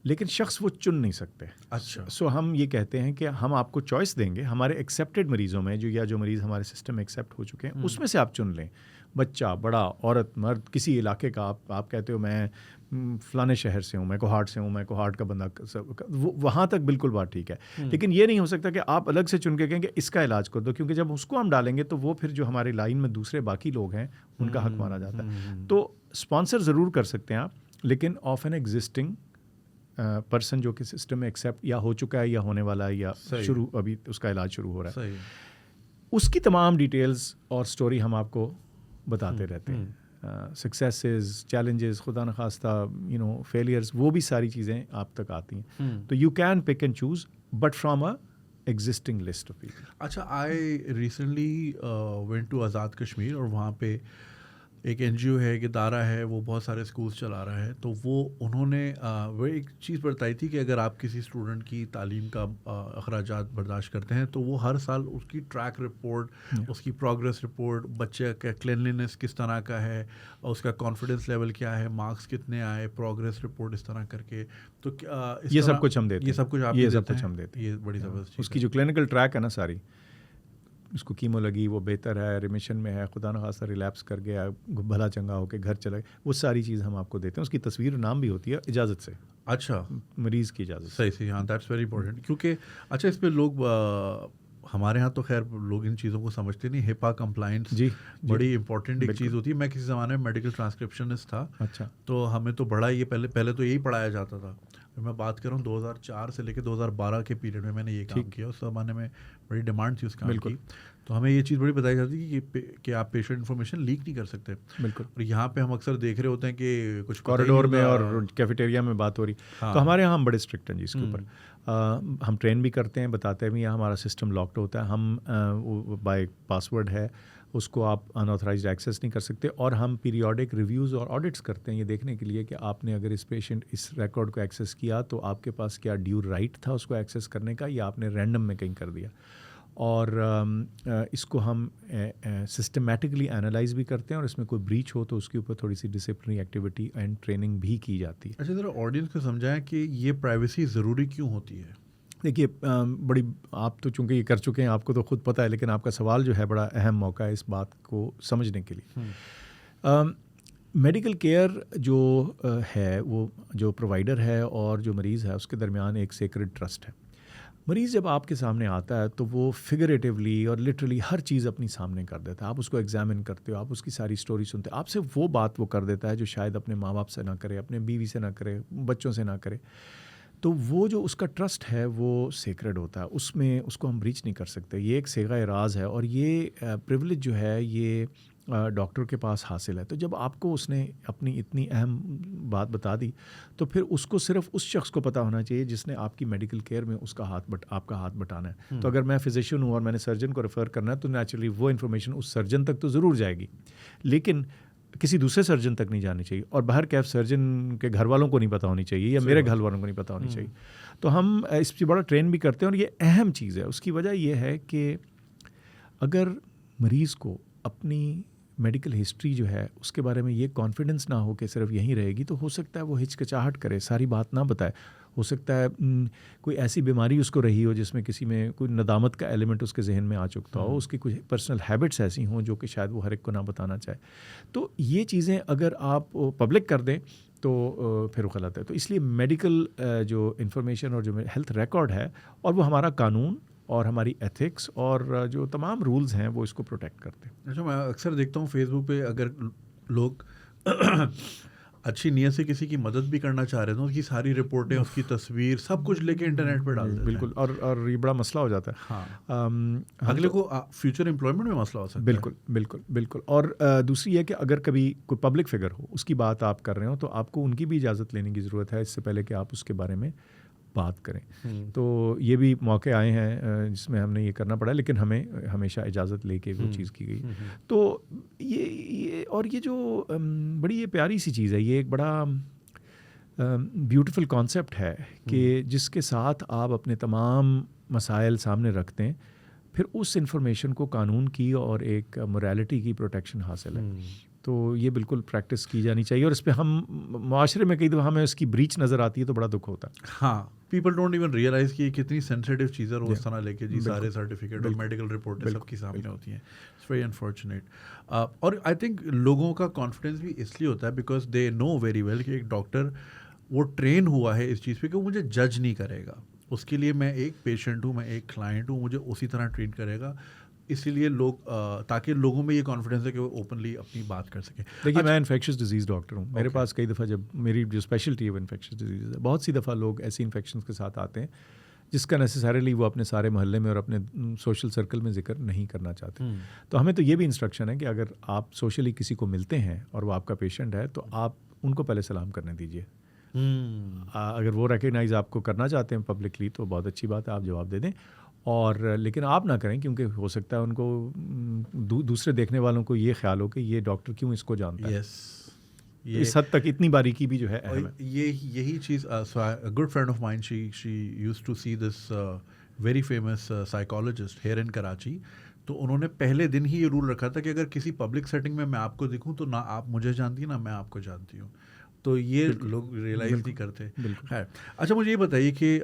लेकिन शख्स वो चुन नहीं सकते। अच्छा। सो हम ये कहते हैं कि हम आपको चॉइस देंगे हमारे एक्सेप्टेड मरीज़ों में, जो मरीज़ हमारे सिस्टम में एक्सेप्ट हो चुके हैं उसमें से आप चुन लें, बच्चा, बड़ा, औरत, मर्द, किसी इलाके का। आप कहते हो मैं फ़लाने शहर से हूँ, मैं कोहाट से हूँ, मैं कोहाट का बंदा, वहाँ तक बिल्कुल बात ठीक है। लेकिन ये नहीं हो सकता कि आप अलग से चुन के कहेंगे इसका इलाज कर दो, क्योंकि जब उसको हम डालेंगे तो वो फिर जो हमारी लाइन में दूसरे बाकी लोग हैं उनका हक माना जाता है। तो स्पॉन्सर ज़रूर कर सकते हैं आप, लेकिन ऑफ एन एग्जिस्टिंग पर्सन जो कि सिस्टम में एक्सेप्ट या हो चुका है या होने वाला है या शुरू अभी उसका इलाज शुरू हो रहा है, उसकी तमाम डिटेल्स और स्टोरी हम आपको बताते रहते हैं। सक्सेसेस, चैलेंजेस, खुदा न खास्ता फेलियर्स, वो भी सारी चीज़ें आप तक आती हैं. तो you can pick and choose but from a existing list of people. अच्छा, I recently went to Azad Kashmir और वहाँ पे एक एनजीओ है, एक इदारा है, वो बहुत सारे स्कूल्स चला रहा है. तो उन्होंने वो एक चीज़ बताई थी कि अगर आप किसी स्टूडेंट की तालीम का अखराजात बर्दाश्त करते हैं तो वो हर साल उसकी ट्रैक रिपोर्ट, उसकी प्रोग्रेस रिपोर्ट, बच्चे का क्लिनलीनेस किस तरह का है, उसका कॉन्फिडेंस लेवल क्या है, मार्क्स कितने आए, प्रोग्रेस रिपोर्ट इस तरह करके. तो ये सब कुछ हम देते हैं. ये सब कुछ आप ये सब कुछ हम देते हैं. ये बड़ी ज़बरदस्त चीज़ उसकी जो क्लिनिकल ट्रैक है ना सारी, उसको कीमो लगी, वो बेहतर है, रिमिशन में है, खुदा न खास्ता रिलैप्स कर गया, भला चंगा होकर घर चला गया, वो सारी चीज़ हम आपको देते हैं. उसकी तस्वीर और नाम भी होती है इजाज़त से. अच्छा, मरीज़ की इजाज़त. सही. हाँ, दैट्स वेरी इंपॉर्टेंट. क्योंकि अच्छा, इस पे लोग हमारे यहाँ तो खैर लोग इन चीज़ों को समझते नहीं. हिपा कंप्लाइंस जी, बड़ी इंपॉर्टेंट एक चीज़ होती है. मैं किसी ज़माने में मेडिकल ट्रांसक्रिप्शनिस्ट था. अच्छा. तो हमें तो बड़ा ये पहले तो यही पढ़ाया जाता था. मैं बात कर रहा हूँ 2004 से लेकर 2012 के पीरियड में मैंने ये काम किया. उस ज़माने में बड़ी डिमांड थी उस काम की. तो हमें ये चीज़ बड़ी बताई जाती थी कि आप पेशेंट इन्फॉर्मेशन लीक नहीं कर सकते. बिल्कुल. और यहाँ पे हम अक्सर देख रहे होते हैं कि कुछ कॉरिडोर में और कैफेटेरिया में बात हो रही. हाँ. तो हमारे यहाँ हम बड़े स्ट्रिक्ट हैं जी इसके ऊपर. हम ट्रेन भी करते हैं, बताते भी हैं. हमारा सिस्टम लॉक्ड होता है. हम बाय पासवर्ड है, उसको आप अनऑथराइज्ड एक्सेस नहीं कर सकते. और हम पीरियोडिक रिव्यूज़ और ऑडिट्स करते हैं ये देखने के लिए कि आपने अगर इस पेशेंट इस रिकॉर्ड को एक्सेस किया तो आपके पास क्या ड्यू राइट था उसको एक्सेस करने का, या आपने रैंडम में कहीं कर दिया. और इसको हम सिस्टमेटिकली एनालाइज भी करते हैं, और इसमें कोई ब्रीच हो तो उसके ऊपर थोड़ी सी डिसिप्लिनरी एक्टिविटी एंड ट्रेनिंग भी की जाती है. अच्छा, ज़रा ऑडियंस को समझाएं कि ये प्राइवेसी ज़रूरी क्यों होती है. देखिए, बड़ी आप तो चूँकि ये कर चुके हैं, आपको तो खुद पता है, लेकिन आपका सवाल जो है बड़ा अहम मौका है इस बात को समझने के लिए. मेडिकल केयर जो है, वो जो प्रोवाइडर है और जो मरीज़ है उसके दरमियान एक सेक्रेड ट्रस्ट है. मरीज़ जब आपके सामने आता है तो वो फिगरेटिवली और लिटरली हर चीज़ अपनी सामने कर देता है. आप उसको एग्जामिन करते हो, आप उसकी सारी स्टोरी सुनते हो, आपसे वो बात वो कर देता है जो शायद अपने माँ बाप से ना करे, अपने बीवी से ना करे, बच्चों से ना करे. तो वो जो उसका ट्रस्ट है वो सेक्रेड होता है, उसमें उसको हम ब्रीच नहीं कर सकते. ये एक सेगा राज है, और ये प्रिविलेज जो है ये डॉक्टर के पास हासिल है. तो जब आपको उसने अपनी इतनी अहम बात बता दी तो फिर उसको सिर्फ उस शख्स को पता होना चाहिए जिसने आपकी मेडिकल केयर में उसका आपका हाथ बटाना है. तो अगर मैं फिजिशियन हूँ और मैंने सर्जन को रेफ़र करना है तो नेचुरली वो इन्फॉर्मेशन उस सर्जन तक तो ज़रूर जाएगी, लेकिन किसी दूसरे सर्जन तक नहीं जानी चाहिए. और बाहर कैफ सर्जन के घर वालों को नहीं पता होनी चाहिए, या मेरे घर वालों को नहीं पता होनी चाहिए. तो हम इस पर बड़ा ट्रेन भी करते हैं, और ये अहम चीज़ है. उसकी वजह यह है कि अगर मरीज़ को अपनी मेडिकल हिस्ट्री जो है उसके बारे में ये कॉन्फिडेंस ना हो कि सिर्फ यहीं रहेगी, तो हो सकता है वो हिचकिचाहट करे, सारी बात ना बताए. हो सकता है कोई ऐसी बीमारी उसको रही हो जिसमें किसी में कोई नदामत का एलिमेंट उसके जहन में आ चुकता हो, उसकी कुछ पर्सनल हैबिट्स ऐसी हों जो कि शायद वो हर एक को ना बताना चाहे. तो ये चीज़ें अगर आप पब्लिक कर दें तो फिर वो गलत है. तो इसलिए मेडिकल जो इन्फॉर्मेशन और जो हेल्थ रिकॉर्ड है, और वो हमारा कानून और हमारी एथिक्स और जो तमाम रूल्स हैं वो इसको प्रोटेक्ट करते हैं. अच्छा, मैं अक्सर देखता हूँ फेसबुक पे अगर लोग अच्छी नीयत से किसी की मदद भी करना चाह रहे हैं तो उसकी सारी रिपोर्टें, उसकी तस्वीर, सब कुछ लेके इंटरनेट पे डाल देते हैं. बिल्कुल. और ये बड़ा मसला हो जाता है. हाँ. अगले को फ्यूचर एम्प्लॉयमेंट में मसला हो सकता है. बिल्कुल बिल्कुल बिल्कुल. और दूसरी है कि अगर कभी कोई पब्लिक फिगर हो, उसकी बात आप कर रहे हो, तो आपको उनकी भी इजाज़त लेने की ज़रूरत है इससे पहले कि आप उसके बारे में बात करें. तो ये भी मौके आए हैं जिसमें हमने ये करना पड़ा, लेकिन हमें हमेशा इजाज़त लेके वो चीज़ की गई. तो ये जो बड़ी ये प्यारी सी चीज़ है, ये एक बड़ा ब्यूटीफुल कॉन्सेप्ट है कि जिसके साथ आप अपने तमाम मसाइल सामने रखते हैं, फिर उस इंफॉर्मेशन को कानून की और एक मोरालिटी की प्रोटेक्शन हासिल है. तो ये बिल्कुल प्रैक्टिस की जानी चाहिए. और इस पे हम माशरे में कई दफ़ा हमें उसकी ब्रीच नज़र आती है तो बड़ा दुख होता है. हाँ, पीपल डोंट इवन रियलाइज़ कि कितनी सेंसिटिव चीज़ें रोज़ तरह लेके जी सारे सर्टिफिकेट और मेडिकल रिपोर्टें सबके सामने होती हैं. It's very unfortunate. और आई थिंक लोगों का कॉन्फिडेंस भी इसलिए होता है because they know very well कि एक डॉक्टर वो ट्रेन हुआ है इस चीज़ पे कि वो मुझे जज नहीं करेगा. उसके लिए मैं एक पेशेंट हूँ, मैं एक क्लाइंट हूँ, मुझे उसी तरह ट्रीट करेगा. इसीलिए लोग ताकि लोगों में ये कॉन्फिडेंस है कि वो ओपनली अपनी बात कर सकें. देखिए, मैं इन्फेक्शियस डिजीज़ डॉक्टर हूँ. मेरे पास कई दफ़ा, जब मेरी जो स्पेशलिटी है वो इन्फेक्शियस डिजीज़ है, बहुत सी दफ़ा लोग ऐसी इन्फेक्शंस के साथ आते हैं जिसका नेसेसरीली वो अपने सारे मोहल्ले में और अपने सोशल सर्कल में जिक्र नहीं करना चाहते। तो हमें तो ये भी इंस्ट्रक्शन है कि अगर आप सोशली किसी को मिलते हैं और वो आपका पेशेंट है तो आप उनको पहले सलाम करने दीजिए। अगर वो रिकग्नाइज आपको करना चाहते हैं पब्लिकली तो बहुत अच्छी बात है, आप जवाब दे दें। और लेकिन आप ना करें, क्योंकि हो सकता है उनको दूसरे देखने वालों को ये ख्याल हो कि ये डॉक्टर क्यों इसको जानता है। ये इस हद तक इतनी बारीकी भी जो है अहम है। यही चीज़ good friend of mine she used to see this very famous psychologist here in Karachi. तो उन्होंने पहले दिन ही ये रूल रखा था कि अगर किसी पब्लिक सेटिंग में मैं आपको दिखूं तो ना आप मुझे जानती हैं ना मैं आपको जानती हूँ। तो ये लोग रियलाइज नहीं करते। खैर, अच्छा मुझे ये बताइए कि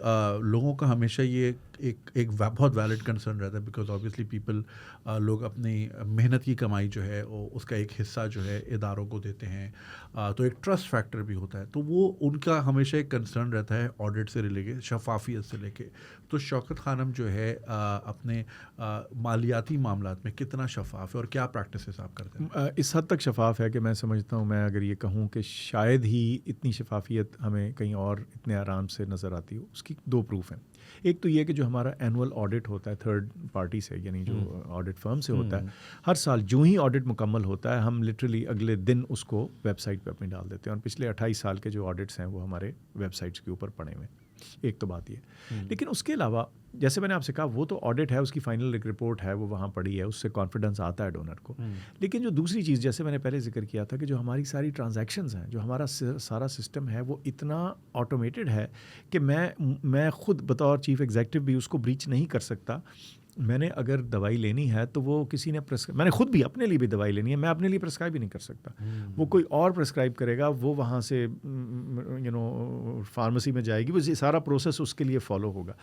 लोगों का हमेशा ये एक बहुत वैलिड कंसर्न रहता है, बिकॉज ऑब्वियसली पीपल लोग अपनी मेहनत की कमाई जो है उसका एक हिस्सा जो है इदारों को देते हैं, तो एक ट्रस्ट फैक्टर भी होता है। तो वो उनका हमेशा एक कंसर्न रहता है ऑडिट से रिलेटेड, शफाफियत से लेके। तो शौकत खानम जो है अपने मालियाती मामलात में कितना शफाफ है और क्या प्रैक्टिसेस आप करते हैं? इस हद तक शफाफ है कि मैं समझता हूँ, मैं अगर ये कहूँ कि शायद ही इतनी शफाफियत हमें कहीं और इतने आराम से नज़र आती हो। उसकी दो प्रूफ हैं। एक तो ये कि जो हमारा एनुअल ऑडिट होता है थर्ड पार्टी से, यानी जो ऑडिट फर्म से होता है, हर साल जो ही ऑडिट मुकम्मल होता है हम लिटरली अगले दिन उसको वेबसाइट पे अपनी डाल देते हैं। और पिछले 28 साल के जो ऑडिट्स हैं वो हमारे वेबसाइट्स के ऊपर पड़े हुए हैं। एक तो बात ये। लेकिन उसके अलावा जैसे मैंने आपसे कहा वो तो ऑडिट है, उसकी फाइनल एक रिपोर्ट है, वो वहाँ पड़ी है, उससे कॉन्फिडेंस आता है डोनर को। लेकिन जो दूसरी चीज़, जैसे मैंने पहले जिक्र किया था कि जो हमारी सारी ट्रांजैक्शंस हैं, जो हमारा सारा सिस्टम है वो इतना ऑटोमेटेड है कि मैं खुद बतौर चीफ एग्जीक्यूटिव भी उसको ब्रीच नहीं कर सकता। मैंने अगर दवाई लेनी है तो वो किसी ने मैंने खुद भी अपने लिए भी दवाई लेनी है, मैं अपने लिए प्रेस्क्राइब ही नहीं कर सकता। वो कोई और प्रेस्क्राइब करेगा, वो वहाँ से फार्मेसी में जाएगी, वो सारा प्रोसेस उसके लिए फॉलो होगा।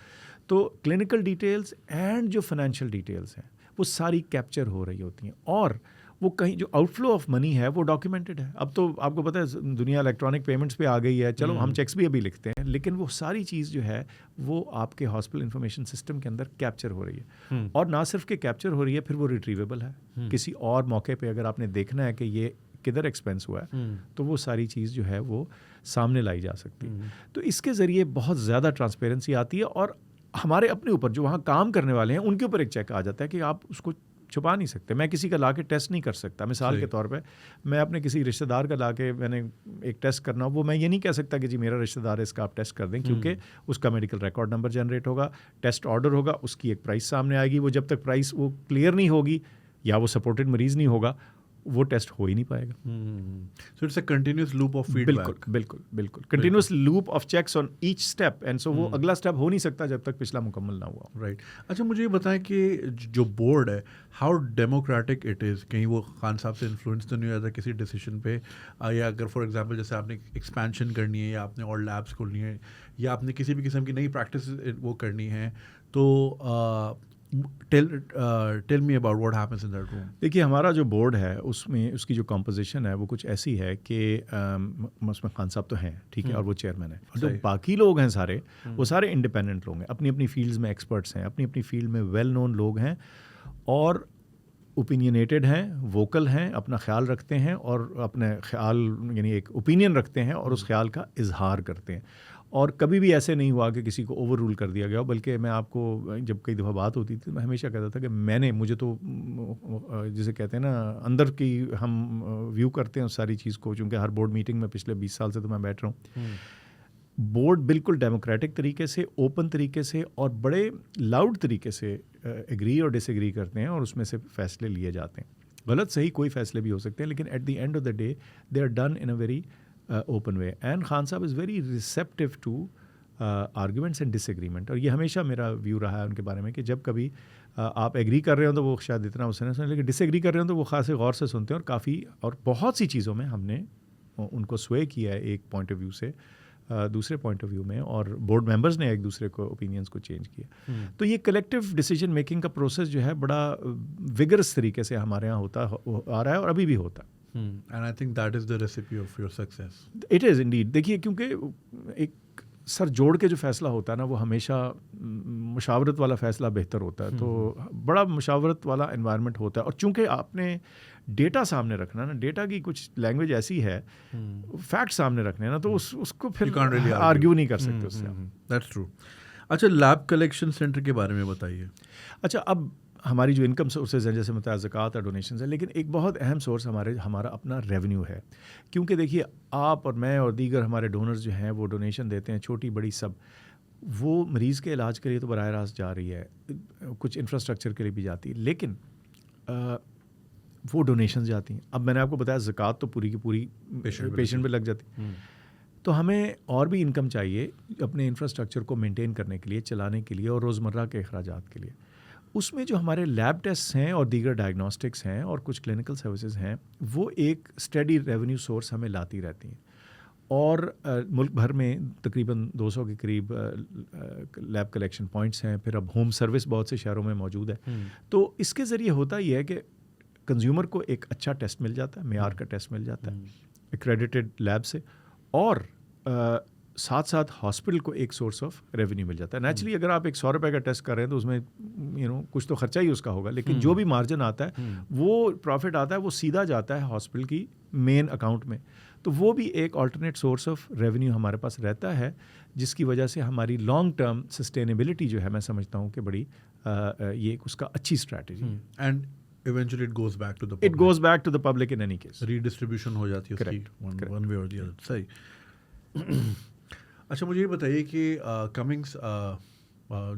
तो क्लिनिकल डिटेल्स एंड जो फाइनेंशियल डिटेल्स हैं वो सारी कैप्चर हो रही होती हैं। और वो कहीं जो आउटफ्लो ऑफ मनी है वो डॉक्यूमेंटेड है। अब तो आपको पता है दुनिया इलेक्ट्रॉनिक पेमेंट्स पे आ गई है, चलो हम चेक्स भी अभी लिखते हैं, लेकिन वो सारी चीज़ जो है वो आपके हॉस्पिटल इंफॉर्मेशन सिस्टम के अंदर कैप्चर हो रही है। और ना सिर्फ के कैप्चर हो रही है, फिर वो रिट्रीवेबल है। किसी और मौके पे अगर आपने देखना है कि ये किधर एक्सपेंस हुआ है तो वो सारी चीज़ जो है वो सामने लाई जा सकती है। तो इसके ज़रिए बहुत ज़्यादा ट्रांसपेरेंसी आती है और हमारे अपने ऊपर जो वहाँ काम करने वाले हैं उनके ऊपर एक चेक आ जाता है कि आप उसको छुपा नहीं सकते। मैं किसी का लाके टेस्ट नहीं कर सकता। मिसाल के तौर पे मैं अपने किसी रिश्तेदार का लाके मैंने एक टेस्ट करना, वो मैं ये नहीं कह सकता कि जी मेरा रिश्तेदार है इसका आप टेस्ट कर दें, क्योंकि उसका मेडिकल रिकॉर्ड नंबर जनरेट होगा, टेस्ट ऑर्डर होगा, उसकी एक प्राइस सामने आएगी। वो जब तक प्राइस वो क्लियर नहीं होगी या वो सपोर्टेड मरीज़ नहीं होगा वो टेस्ट हो ही नहीं पाएगा। So it's a continuous loop of feedback. बिल्कुल continuous loop of checks on each step, and so वो अगला स्टेप हो नहीं सकता जब तक पिछला मुकम्मल ना हुआ। राइट। अच्छा मुझे ये बताएं कि जो बोर्ड है हाउ डेमोक्रेटिक इट इज़। कहीं वो खान साहब से इन्फ्लुएंस तो नहीं हो जाता किसी डिसीजन पे, या अगर फॉर एग्जांपल जैसे आपने एक्सपेंशन करनी है या आपने और लैब्स खोलनी है या आपने किसी भी किस्म की नई प्रैक्टिस वो करनी है, तो tell me about what happens in that room. देखिए हमारा जो बोर्ड है उसमें उसकी जो कंपोजिशन है वो कुछ ऐसी है कि उसमें खान साहब तो हैं, ठीक है, और वो चेयरमैन है। जो बाकी लोग हैं सारे वो सारे इंडिपेंडेंट लोग हैं, अपनी अपनी फील्ड्स में एक्सपर्ट्स हैं, अपनी अपनी फील्ड में वेल नोन लोग हैं और ओपिनियनेटेड हैं, वोकल हैं, अपना ख्याल रखते हैं और अपने ख्याल यानी एक ओपिनियन रखते हैं और उस ख्याल का इजहार करते हैं। और कभी भी ऐसे नहीं हुआ कि किसी को ओवर रूल कर दिया गया। बल्कि मैं आपको जब कई दफ़ा बात होती थी मैं हमेशा कहता था कि मुझे तो जिसे कहते हैं ना अंदर की हम व्यू करते हैं उस सारी चीज़ को, चूँकि हर बोर्ड मीटिंग में पिछले 20 साल से तो मैं बैठ रहा हूँ। बोर्ड बिल्कुल डेमोक्रेटिक तरीके से, ओपन तरीके से और बड़े लाउड तरीके से एग्री और डिसएग्री करते हैं और उसमें से फैसले लिए जाते हैं। गलत सही कोई फैसले भी हो सकते हैं, लेकिन at the end of the day they are done in a very open way. And Khan साहब is very receptive to arguments and disagreement. और ये हमेशा मेरा व्यू रहा है उनके बारे में कि जब कभी आप एग्री कर रहे हो तो वो शायद इतना उसने सुने, लेकिन डिसएग्री कर रहे हो तो वो खासे गौर से सुनते हैं। और काफ़ी और बहुत सी चीज़ों में हमने उनको स्वे किया है एक पॉइंट ऑफ व्यू से दूसरे पॉइंट ऑफ व्यू में, और बोर्ड मेंबर्स ने एक दूसरे को ओपिनियंस को चेंज किया। तो ये कलेक्टिव डिसीजन मेकिंग का प्रोसेस जो है बड़ा विगरस तरीके से हमारे यहाँ होता आ रहा है और अभी भी होता है। And I think that is the recipe of your success. It is indeed। देखिए क्योंकि एक सर जोड़ के जो फैसला होता है ना वो हमेशा मुशावरत वाला फैसला बेहतर होता है। तो बड़ा मुशावरत वाला एनवायरनमेंट होता है। और चूंकि आपने डेटा सामने रखना ना, डेटा की कुछ लैंग्वेज ऐसी है, फैक्ट सामने रखने ना, तो उसको फिर आर्ग्यू नहीं कर सकते उससे। That's true. अच्छा, लैब कलेक्शन सेंटर के बारे में बताइए। अच्छा, अब हमारी जो इनकम सोर्सेज हैं, जैसे बताया ज़कात और डोनेशन है, लेकिन एक बहुत अहम सोर्स हमारा अपना रेवेन्यू है। क्योंकि देखिए, आप और मैं और दीगर हमारे डोनर्स जो हैं वो डोनेशन देते हैं, छोटी बड़ी सब, वो मरीज़ के इलाज के लिए तो बराह रास्त जा रही है, कुछ इंफ्रास्ट्रक्चर के लिए भी जाती है, लेकिन वो डोनेशन जाती हैं। अब मैंने आपको बताया ज़कात तो पूरी की पूरी पेशेंट पे लग जाती है। तो हमें और भी इनकम चाहिए अपने इंफ्रास्ट्रक्चर को मेंटेन करने के लिए, चलाने के लिए और रोज़मर्रा के अखराजात के लिए। उसमें जो हमारे लैब टेस्ट हैं और दीगर डायग्नोस्टिक्स हैं और कुछ क्लिनिकल सर्विसेज हैं, वो एक स्टेडी रेवेन्यू सोर्स हमें लाती रहती हैं। और मुल्क भर में तकरीबन 200 के करीब लैब कलेक्शन पॉइंट्स हैं। फिर अब होम सर्विस बहुत से शहरों में मौजूद है। तो इसके ज़रिए होता ये है कि कंज्यूमर को एक अच्छा टेस्ट मिल जाता है, मेयार का टेस्ट मिल जाता है एक्रेडिटेड लैब से, और साथ साथ हॉस्पिटल को एक सोर्स ऑफ रेवेन्यू मिल जाता है। नेचुरली अगर आप एक 100 रुपये का टेस्ट कर रहे हैं तो उसमें कुछ तो खर्चा ही उसका होगा, लेकिन जो भी मार्जिन आता है, वो प्रॉफिट आता है, वो सीधा जाता है हॉस्पिटल की मेन अकाउंट में। तो वो भी एक अल्टरनेट सोर्स ऑफ रेवेन्यू हमारे पास रहता है, जिसकी वजह से हमारी लॉन्ग टर्म सस्टेनेबिलिटी जो है, मैं समझता हूँ कि बड़ी ये एक उसका अच्छी स्ट्रैटेजी है। And eventually it goes back to the public in any case. Redistribution हो जाती है उसकी वन वे और द अदर। सही। अच्छा, मुझे ये बताइए कि कमिंग्स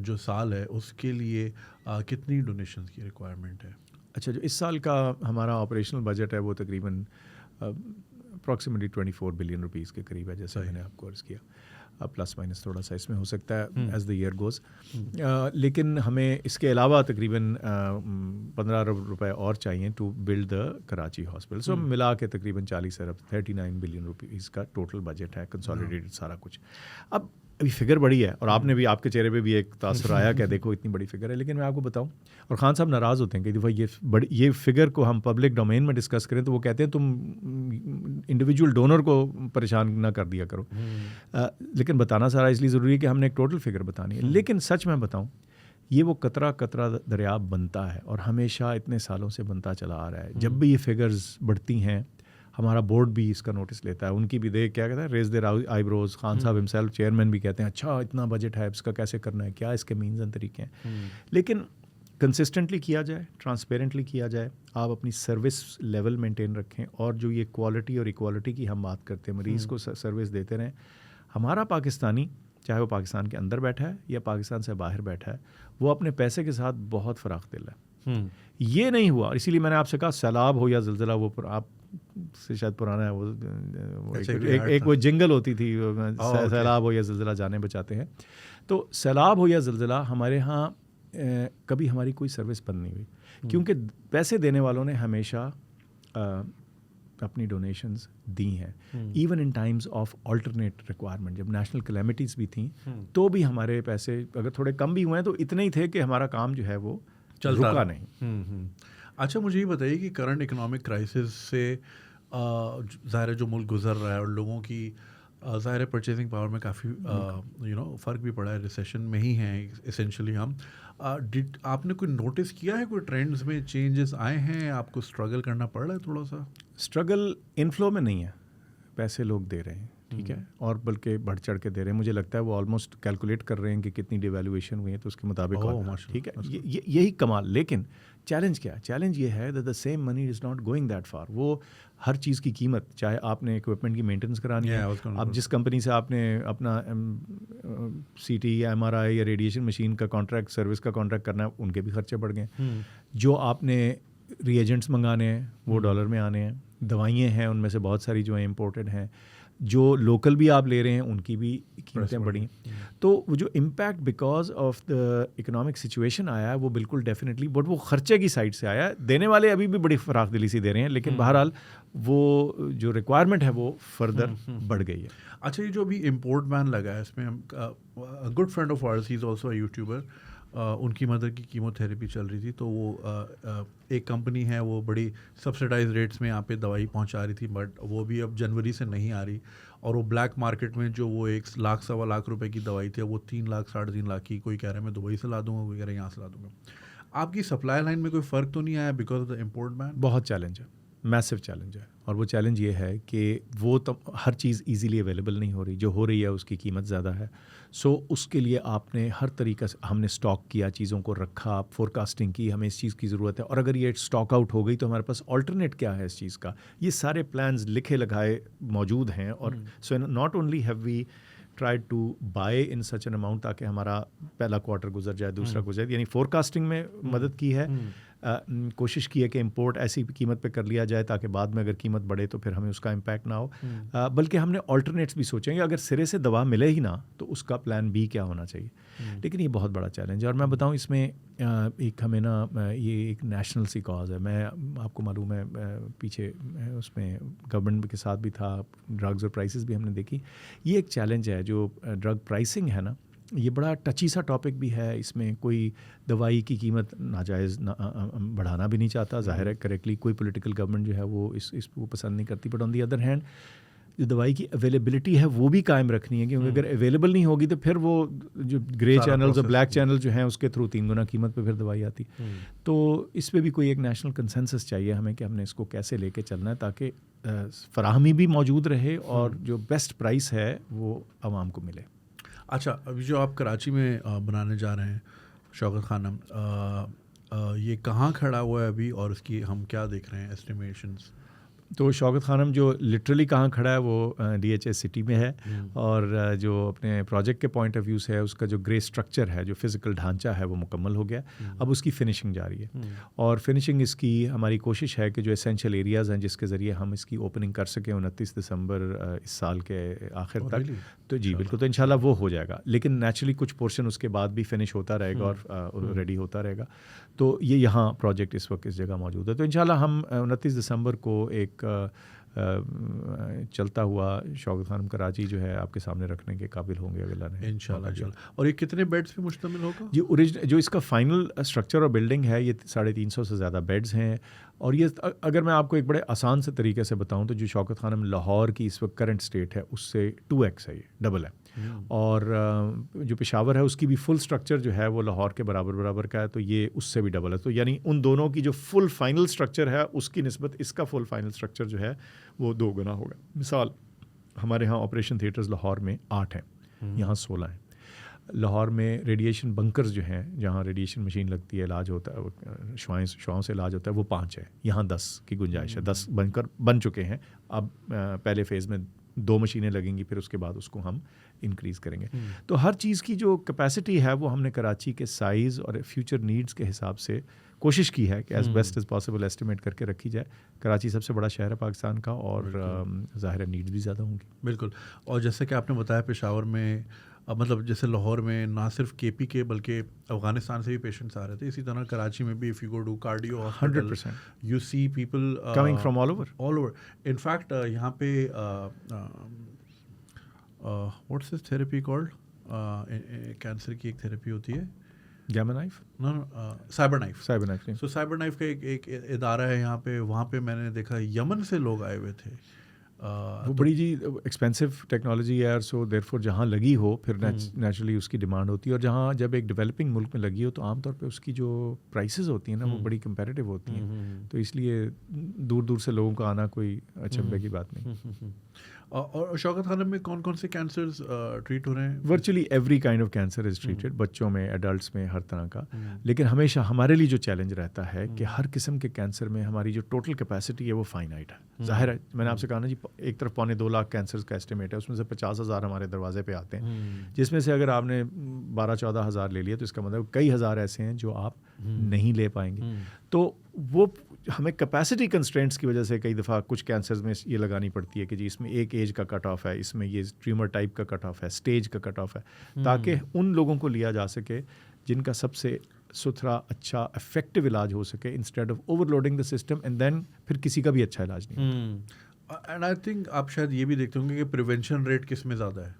जो साल है उसके लिए कितनी डोनेशंस की रिक्वायरमेंट है? अच्छा, जो इस साल का हमारा ऑपरेशनल बजट है वो तकरीबन अप्रॉक्सीमेटली 24 बिलियन रुपीज़ के करीब है, जैसे मैंने आपको अर्ज़ किया। प्लस माइनस थोड़ा सा इसमें हो सकता है एज द ईयर गोज़, लेकिन हमें इसके अलावा तकरीबन 15 अरब रुपए और चाहिए to build the Karachi hospital. So मिला के तकरीबन 40 अरब 39 बिलियन रुपीज़ का टोटल बजट है, कंसोलिडेटेड सारा कुछ। अब अभी फिगर बड़ी है, और आपने भी, आपके चेहरे पे भी एक तासुर आया कि देखो इतनी बड़ी फिगर है, लेकिन मैं आपको बताऊं, और खान साहब नाराज़ होते हैं कि भाई ये फिगर को हम पब्लिक डोमेन में डिस्कस करें तो वो कहते हैं तुम इंडिविजुअल डोनर को परेशान ना कर दिया करो। लेकिन बताना सारा इसलिए ज़रूरी है कि हमने एक टोटल फिगर बतानी है। लेकिन सच में बताऊँ, ये वो कतरा कतरा दरिया बनता है और हमेशा इतने सालों से बनता चला आ रहा है। जब भी ये फिगर्स बढ़ती हैं, हमारा बोर्ड भी इसका नोटिस लेता है, उनकी भी देख क्या कहते हैं, रेज देयर आईब्रोज। खान साहब हिमसेल्फ चेयरमैन भी कहते हैं अच्छा इतना बजट है, इसका कैसे करना है, क्या इसके मीन्स एंड तरीके हैं। लेकिन कंसिस्टेंटली किया जाए, ट्रांसपेरेंटली किया जाए, आप अपनी सर्विस लेवल मेंटेन रखें, और जो ये क्वालिटी और इक्वालिटी की हम बात करते हैं, मरीज़ को सर्विस देते रहें। हमारा पाकिस्तानी, चाहे वो पाकिस्तान के अंदर बैठा है या पाकिस्तान से बाहर बैठा है, वो अपने पैसे के साथ बहुत फ़राख दिल है। ये नहीं हुआ, इसीलिए मैंने आपसे कहा सैलाब हो या ज़िलज़ला, वो आप से शायद पुराना है वो एक वो जिंगल होती थी, सैलाब हो या ज़िलज़ला जाने बचाते हैं। तो सैलाब हो या ज़िलज़ला, हमारे यहाँ कभी हमारी कोई सर्विस बंद नहीं हुई, क्योंकि पैसे देने वालों ने हमेशा अपनी डोनेशंस दी हैं। Even in times of alternate requirement, जब नेशनल कैलेमिटीज़ भी थी, तो भी हमारे पैसे अगर थोड़े कम भी हुए हैं तो इतने ही थे कि हमारा काम जो है वो रुका नहीं। अच्छा, मुझे ये बताइए कि करंट इकोनॉमिक क्राइसिस से ज़ाहिर है जो मुल्क गुजर रहा है, और लोगों की ज़ाहिर है परचेजिंग पावर में काफ़ी फ़र्क भी पड़ा है, रिसेशन में ही हैं एसेंशियली हम। आपने कोई नोटिस किया है, कोई ट्रेंड्स में चेंजेस आए हैं? आपको स्ट्रगल करना पड़ रहा है थोड़ा सा? स्ट्रगल इनफ्लो में नहीं है, पैसे लोग दे रहे हैं, ठीक है, और बल्कि बढ़ चढ़ के दे रहे हैं। मुझे लगता है वो ऑलमोस्ट कैलकुलेट कर रहे हैं कि कितनी डिवैल्यूएशन हुई है, तो उसके मुताबिक ठीक है, यही कमाल। लेकिन चैलेंज क्या है? चैलेंज ये है that the same money is not going that far. वो हर चीज़ की कीमत, चाहे आपने इक्विपमेंट की मेंटेनेंस करानी है, अब जिस कंपनी से आपने अपना CT या MRI या रेडिएशन मशीन का कॉन्ट्रैक्ट, सर्विस का कॉन्ट्रैक्ट करना है, उनके भी खर्चे बढ़ गए। जो आपने रिएजेंट्स मंगाने हैं वो डॉलर में आने हैं, दवाइयाँ हैं उनमें से बहुत सारी जो हैं इम्पोर्टेड हैं, जो लोकल भी आप ले रहे हैं उनकी भी कीमतें बढ़ी। तो वो जो impact because of the economic situation आया है वो बिल्कुल डेफिनेटली, बट वो खर्चे की साइड से आया है। देने वाले अभी भी बड़ी फराख दिली से दे रहे हैं, लेकिन बहरहाल वो जो रिक्वायरमेंट है वो फर्दर बढ़ गई है। अच्छा, ये जो अभी इम्पोर्ट बैन लगा है, इसमें हम good friend of hours, he is also a YouTuber, उनकी मदर की कीमोथेरेपी चल रही थी, तो वो एक कंपनी है वो बड़ी सब्सिडाइज रेट्स में यहाँ पे दवाई पहुँचा रही थी, बट वो भी अब जनवरी से नहीं आ रही, और वो ब्लैक मार्केट में जो वो 1 लाख सवा लाख रुपए की दवाई थी, वो 3 लाख 3.5 लाख की, कोई कह रहा है मैं दुबई से ला दूंगा, कोई कह रहा है यहाँ से ला दूंगा। आपकी सप्लाई लाइन में कोई फ़र्क तो नहीं आया because of the import ban? बहुत चैलेंज है, मैसिव चैलेंज है, और वो चैलेंज ये है कि वो तो हर चीज़ इजीली अवेलेबल नहीं हो रही, जो हो रही है उसकी कीमत ज़्यादा है। सो उसके लिए आपने हर तरीक़ा से, हमने स्टॉक किया, चीज़ों को रखा, फोरकास्टिंग की, हमें इस चीज़ की ज़रूरत है, और अगर ये स्टॉक आउट हो गई तो हमारे पास ऑल्टरनेट क्या है इस चीज़ का। ये सारे प्लान्स लिखे लगाए मौजूद हैं, और so not only have we tried to buy in such an amount ताकि हमारा पहला क्वार्टर गुजर जाए, दूसरा गुजर जाए, यानी फोरकास्टिंग में मदद की है। कोशिश की है कि इंपोर्ट ऐसी कीमत पे कर लिया जाए ताकि बाद में अगर कीमत बढ़े तो फिर हमें उसका इम्पैक्ट ना हो। बल्कि हमने ऑल्टरनेट्स भी सोचेंगे, अगर सिरे से दवा मिले ही ना तो उसका प्लान बी क्या होना चाहिए। लेकिन ये बहुत बड़ा चैलेंज है, और मैं बताऊं इसमें एक हमें ना ये एक नेशनल सी कॉज है। मैं आपको मालूम है पीछे उसमें गवर्नमेंट के साथ भी था, ड्रग्स और प्राइसेस भी हमने देखी। ये एक चैलेंज है जो ड्रग प्राइसिंग है ना, ये बड़ा टची सा टॉपिक भी है। इसमें कोई दवाई की कीमत नाजायज़ बढ़ाना भी नहीं चाहता, ज़ाहिर है करेक्टली कोई पॉलिटिकल गवर्नमेंट जो है वो इसको पसंद नहीं करती। But on the other hand जो दवाई की अवेलेबिलिटी है वो भी कायम रखनी है, क्योंकि अगर अवेलेबल नहीं होगी तो फिर वो जो ग्रे चैनल्स और ब्लैक चैनल जो हैं उसके थ्रू 3 गुना कीमत पे फिर दवाई आती। तो इस पे भी कोई एक नेशनल कंसेंसस चाहिए हमें कि हमने इसको कैसे लेके चलना है ताकि फराहमी भी मौजूद रहे और जो बेस्ट प्राइस है वो आवाम को मिले। अच्छा, अभी जो आप कराची में बनाने जा रहे हैं शौकत खानम, ये कहाँ खड़ा हुआ है अभी और उसकी हम क्या देख रहे हैं एस्टिमेशंस? तो शौकत खानम जो लिटरली कहाँ खड़ा है वो DHA सिटी में है, और जो अपने प्रोजेक्ट के पॉइंट ऑफ व्यू से है उसका जो ग्रे स्ट्रक्चर है, जो फिज़िकल ढांचा है वो मुकम्मल हो गया। अब उसकी फिनिशिंग जारी है, और फिनिशिंग इसकी हमारी कोशिश है कि जो एसेंशियल एरियाज़ हैं जिसके ज़रिए हम इसकी ओपनिंग कर सकें 29 दिसंबर इस साल के आखिर तक। तो जी बिल्कुल, तो इंशाल्लाह वो हो जाएगा, लेकिन नेचुरली कुछ पोर्शन उसके बाद भी फिनिश होता रहेगा और रेडी होता रहेगा। तो ये यहाँ प्रोजेक्ट इस वक्त इस जगह मौजूद है। तो इंशाल्लाह हम 29 दिसंबर को एक चलता हुआ शौकत खानम कराची जो है आपके सामने रखने के काबिल होंगे अगर इंशाल्लाह। और ये कितने बेड्स पे मुश्तमिल होगा? जी ओरिजिनल जो इसका फाइनल स्ट्रक्चर और बिल्डिंग है ये 350 से ज़्यादा बेड्स हैं। और ये अगर मैं आपको एक बड़े आसान से तरीके से बताऊं तो जो शौकत खानम लाहौर की इस वक्त करंट स्टेट है उससे 2x है, ये डबल है। और जो पेशावर है उसकी भी फुल स्ट्रक्चर जो है वो लाहौर के बराबर का है, तो ये उससे भी डबल है। तो यानी उन दोनों की जो फुल फाइनल स्ट्रक्चर है उसकी निस्बत इसका फुल फाइनल स्ट्रक्चर जो है वो 2 गुना होगा। मिसाल हमारे यहाँ ऑपरेशन थिएटर्स लाहौर में 8 हैं, यहाँ 16 हैं। लाहौर में रेडिएशन बंकर्स जो हैं जहाँ रेडिएशन मशीन लगती है, इलाज होता है, शुआओं से इलाज होता है, वो 5 है। यहाँ 10 की गुंजाइश है, 10 बनकर बन चुके हैं। अब पहले फेज़ में 2 मशीनें लगेंगी, फिर उसके बाद उसको हम इंक्रीज़ करेंगे। तो हर चीज़ की जो कैपेसिटी है वो हमने कराची के साइज़ और फ्यूचर नीड्स के हिसाब से कोशिश की है कि as best as possible estimate करके रखी जाए। कराची सबसे बड़ा शहर है पाकिस्तान का, और ज़ाहिर नीड्स भी ज़्यादा होंगी। बिल्कुल। और जैसे कि आपने बताया पेशावर में मतलब जैसे लाहौर में ना सिर्फ KP के बल्कि अफ़गानिस्तान से भी पेशेंट्स आ रहे थे, इसी तरह कराची में भी if you go to cardio hospital 100% you see people coming from all over. In fact यहाँ पे what's this therapy called, cancer की एक थेरेपी होती है, gamma knife, cyber knife. So cyber knife का एक इदारा है यहाँ पे, वहाँ पे मैंने देखा यमन से लोग आए हुए थे। वो बड़ी जी एक्सपेंसिव टेक्नोलॉजी है, सो देयरफॉर जहाँ लगी हो फिर नेचुरली उसकी डिमांड होती है। और जहाँ जब एक डेवलपिंग मुल्क में लगी हो तो आमतौर पे उसकी जो प्राइसेस होती हैं ना वो बड़ी कंपैरेटिव होती हैं, तो इसलिए दूर दूर से लोगों का आना कोई अचंभे की बात नहीं। और शौकत खानम में कौन कौन से कैंसर्स ट्रीट हो रहे हैं? Virtually every kind of cancer is treated, बच्चों में, एडल्ट्स में, हर तरह का। लेकिन हमेशा हमारे लिए जो चैलेंज रहता है कि हर किस्म के कैंसर में हमारी जो टोटल कैपेसिटी है वो फाइनाइट है। जाहिर है, मैंने आपसे कहा ना जी, एक तरफ 2.25 लाख कैंसर्स का एस्टिमेट है, उसमें से 50,000 हमारे दरवाजे पे आते हैं, जिसमें से अगर आपने 12-14 हज़ार ले लिया तो इसका मतलब कई हज़ार ऐसे हैं जो आप नहीं ले पाएंगे। तो वो हमें कैपेसिटी कंस्ट्रेंट्स की वजह से कई दफ़ा कुछ कैंसर्स में ये लगानी पड़ती है कि जी इसमें एक एज का कट ऑफ है, इसमें ये ट्यूमर टाइप का कट ऑफ है, स्टेज का कट ऑफ है, ताकि उन लोगों को लिया जा सके जिनका सबसे सुथरा, अच्छा, इफेक्टिव इलाज हो सके, instead of overloading the system and then फिर किसी का भी अच्छा इलाज नहीं। एंड आई थिंक आप शायद ये भी देखते होंगे कि प्रिवेंशन रेट किस में ज़्यादा है?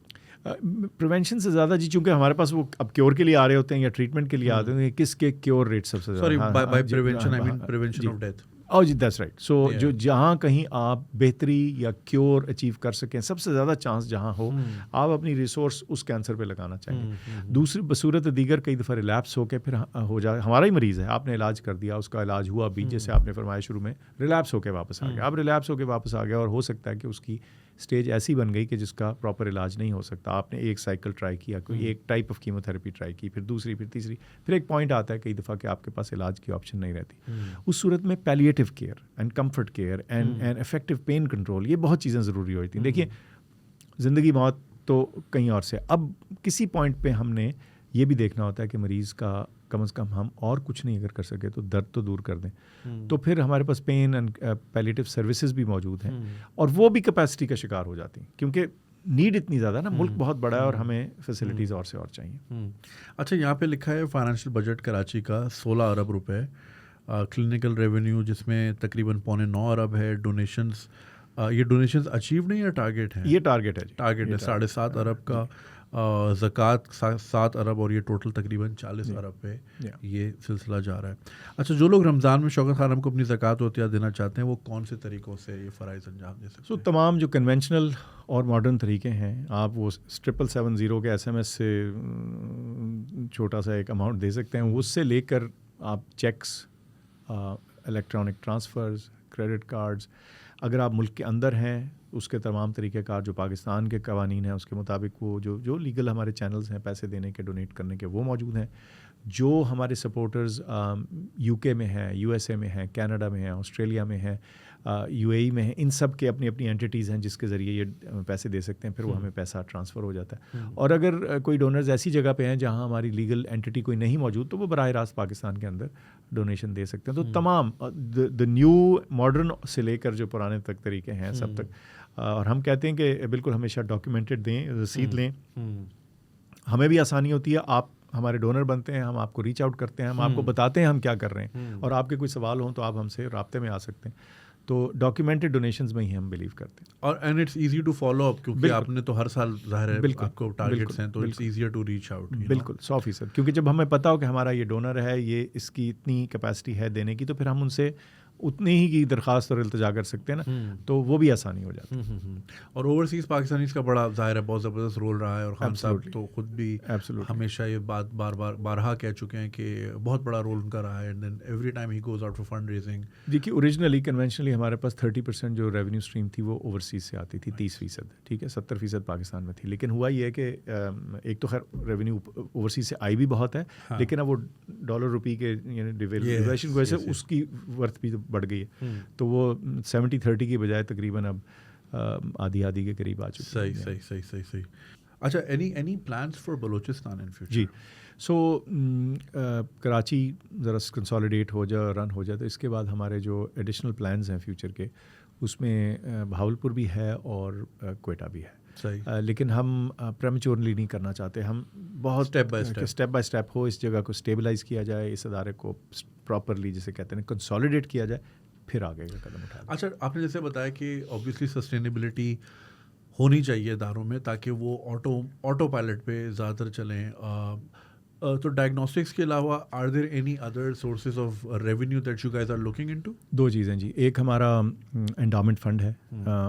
प्रिवेंशन से ज़्यादा जी, चूँकि हमारे पास वो अब क्योर के लिए आ रहे होते हैं या ट्रीटमेंट के लिए आते हैं, किसके क्योर रेट सबसे ज़्यादा? Sorry, by prevention I mean prevention of death. Oh जी, दैट्स राइट। So Yeah. जो जहाँ कहीं आप बेहतरी या क्योर अचीव कर सकें, सबसे ज़्यादा चांस जहाँ हो, आप अपनी रिसोर्स उस कैंसर पे लगाना चाहिए। दूसरी बसूरत दीगर कई दफ़ा रिलैप्स होकर फिर हो जाए, हमारा ही मरीज़ है, आपने इलाज कर दिया, उसका इलाज हुआ भी, जैसे आपने फरमाया शुरू में, रिलैप्स होकर वापस आ गया। अब रिलैप्स होकर वापस आ गया और हो सकता है कि उसकी स्टेज ऐसी बन गई कि जिसका प्रॉपर इलाज नहीं हो सकता। आपने एक साइकिल ट्राई किया, कोई एक टाइप ऑफ कीमोथेरेपी ट्राई की, फिर दूसरी, फिर तीसरी, फिर एक पॉइंट आता है कई दफ़ा कि आपके पास इलाज की ऑप्शन नहीं रहती। उस सूरत में palliative care and comfort care and effective pain control, ये बहुत चीज़ें ज़रूरी होती हैं। देखिए, ज़िंदगी मौत तो कहीं और से, अब किसी पॉइंट पे हमने ये भी देखना होता है कि मरीज़ का कम से कम हम और कुछ नहीं अगर कर सके तो दर्द तो दूर कर दें। तो फिर हमारे पास पेन एंड पैलिएटिव सर्विसेज भी मौजूद हैं और वो भी कैपेसिटी का शिकार हो जाती हैं, क्योंकि नीड इतनी ज़्यादा ना, मुल्क बहुत बड़ा है और हमें फैसिलिटीज़ और से और चाहिए। अच्छा, यहाँ पे लिखा है फाइनेंशियल बजट कराची का 16 अरब रुपए, क्लिनिकल रेवेन्यू जिसमें तकरीबन 8.9 अरब है, डोनेशंस, ये डोनेशंस अचीव नहीं है, टारगेट है? ये टारगेट है जी। टारगेट है 7.5 अरब का, ज़कात 7 अरब, और ये टोटल तकरीबन 40 अरब पे ये सिलसिला जा रहा है। अच्छा, जो लोग रमज़ान में शौकत खानम को अपनी ज़कात वतिया देना चाहते हैं, वो कौन से तरीक़ों से ये फ़राइज़ अंजाम दे सकते हैं? तमाम जो कन्वेंशनल और मॉडर्न तरीके हैं, आप वो 770 के SMS से छोटा सा एक अमाउंट दे सकते हैं, उससे लेकर आप cheques, electronic transfers, credit cards, अगर आप मुल्क के अंदर हैं उसके तमाम तरीक़ेकार जो पाकिस्तान के कवानीन हैं उसके मुताबिक वो जो लीगल हमारे चैनल्स हैं पैसे देने के, डोनेट करने के, वो मौजूद हैं। जो हमारे सपोर्टर्स UK में हैं, USA में हैं, कनाडा में हैं, ऑस्ट्रेलिया में हैं, UAE में हैं, इन सब के अपनी अपनी एंटिटीज़ हैं जिसके ज़रिए ये पैसे दे सकते हैं, फिर वो हमें पैसा ट्रांसफ़र हो जाता है। और अगर कोई डोनर्स ऐसी जगह पे हैं जहाँ हमारी लीगल एंटिटी कोई नहीं मौजूद, तो वो बराह रास्त पाकिस्तान के अंदर डोनेशन दे सकते हैं। तो तमाम द न्यू मॉडर्न से लेकर जो पुराने तक तरीके हैं सब तक, और हम कहते हैं कि बिल्कुल हमेशा डॉक्यूमेंटेड दें, रसीद लें, हमें भी आसानी होती है। आप हमारे डोनर बनते हैं, हम आपको रीच आउट करते हैं, हम आपको बताते हैं हम क्या कर रहे हैं, और आपके कोई सवाल हों तो आप हमसे राब्ते में आ सकते हैं। तो डॉक्यूमेंटेड डोनेशंस में ही हम बिलीव करते हैं। और and it's easy to follow up, क्योंकि आपने तो हर साल ज़ाहिर है आपको टारगेट्स हैं, तो it's easier to reach out. बिल्कुल 100%, क्योंकि जब हमें पता हो कि हमारा ये डोनर है, ये इसकी इतनी कैपेसिटी है देने की, तो फिर हम उनसे उतनी ही की दरख्वास्त और इल्तजा कर सकते हैं ना, तो वो भी आसानी हो जाती है। और ओवरसीज़ पाकिस्तानीज़ का बड़ा ज़ाहिर है बहुत ज़बरदस्त रोल रहा है, और खान साहब तो खुद भी हमेशा ये बात बारहा कह चुके हैं कि बहुत बड़ा रोल उनका रहा है, and then every time he goes out for fund raising. देखिए, ओरिजिनली कन्वेंशनली हमारे पास 30% जो रेवेन्यू स्ट्रीम थी वो ओवरसीज़ से आती थी, 30%, ठीक है, 70% पाकिस्तान में थी। लेकिन हुआ ये है कि एक तो खैर रेवेन्यू ओवरसीज़ से आई भी बहुत है, लेकिन अब वो डॉलर रुपी के डिवेल्यूएशन की वजह से उसकी वर्थ भी बढ़ गई है, तो वो 70-30 की बजाय तकरीबन अब आधी के करीब आ चुकी है। सही। अच्छा, any plans for Balochistan in future? जी, सो कराची ज़रा कंसोलिडेट हो जाए, रन हो जाए, तो इसके बाद हमारे जो एडिशनल प्लान्स हैं फ्यूचर के, उसमें भावलपुर भी है और क्वेटा भी है। सही। लेकिन हम प्रेमेच्योरली नहीं करना चाहते, हम बहुत स्टेप बाय स्टेप हो, इस जगह को स्टेबलाइज़ किया जाए, इस अदारे को प्रॉपरली जिसे कहते हैं कंसोलिडेट किया जाए, फिर आगे का कदम उठाया। अच्छा, आपने जैसे बताया कि ऑब्वियसली सस्टेनेबिलिटी होनी चाहिए इदारों में, ताकि वो ऑटो पायलट पे ज़्यादातर चलें। तो डायग्नोस्टिक्स के अलावा are there any other sources of revenue that you guys are looking into? दो चीज़ें जी, एक हमारा एंडाउमेंट फ़ंड है,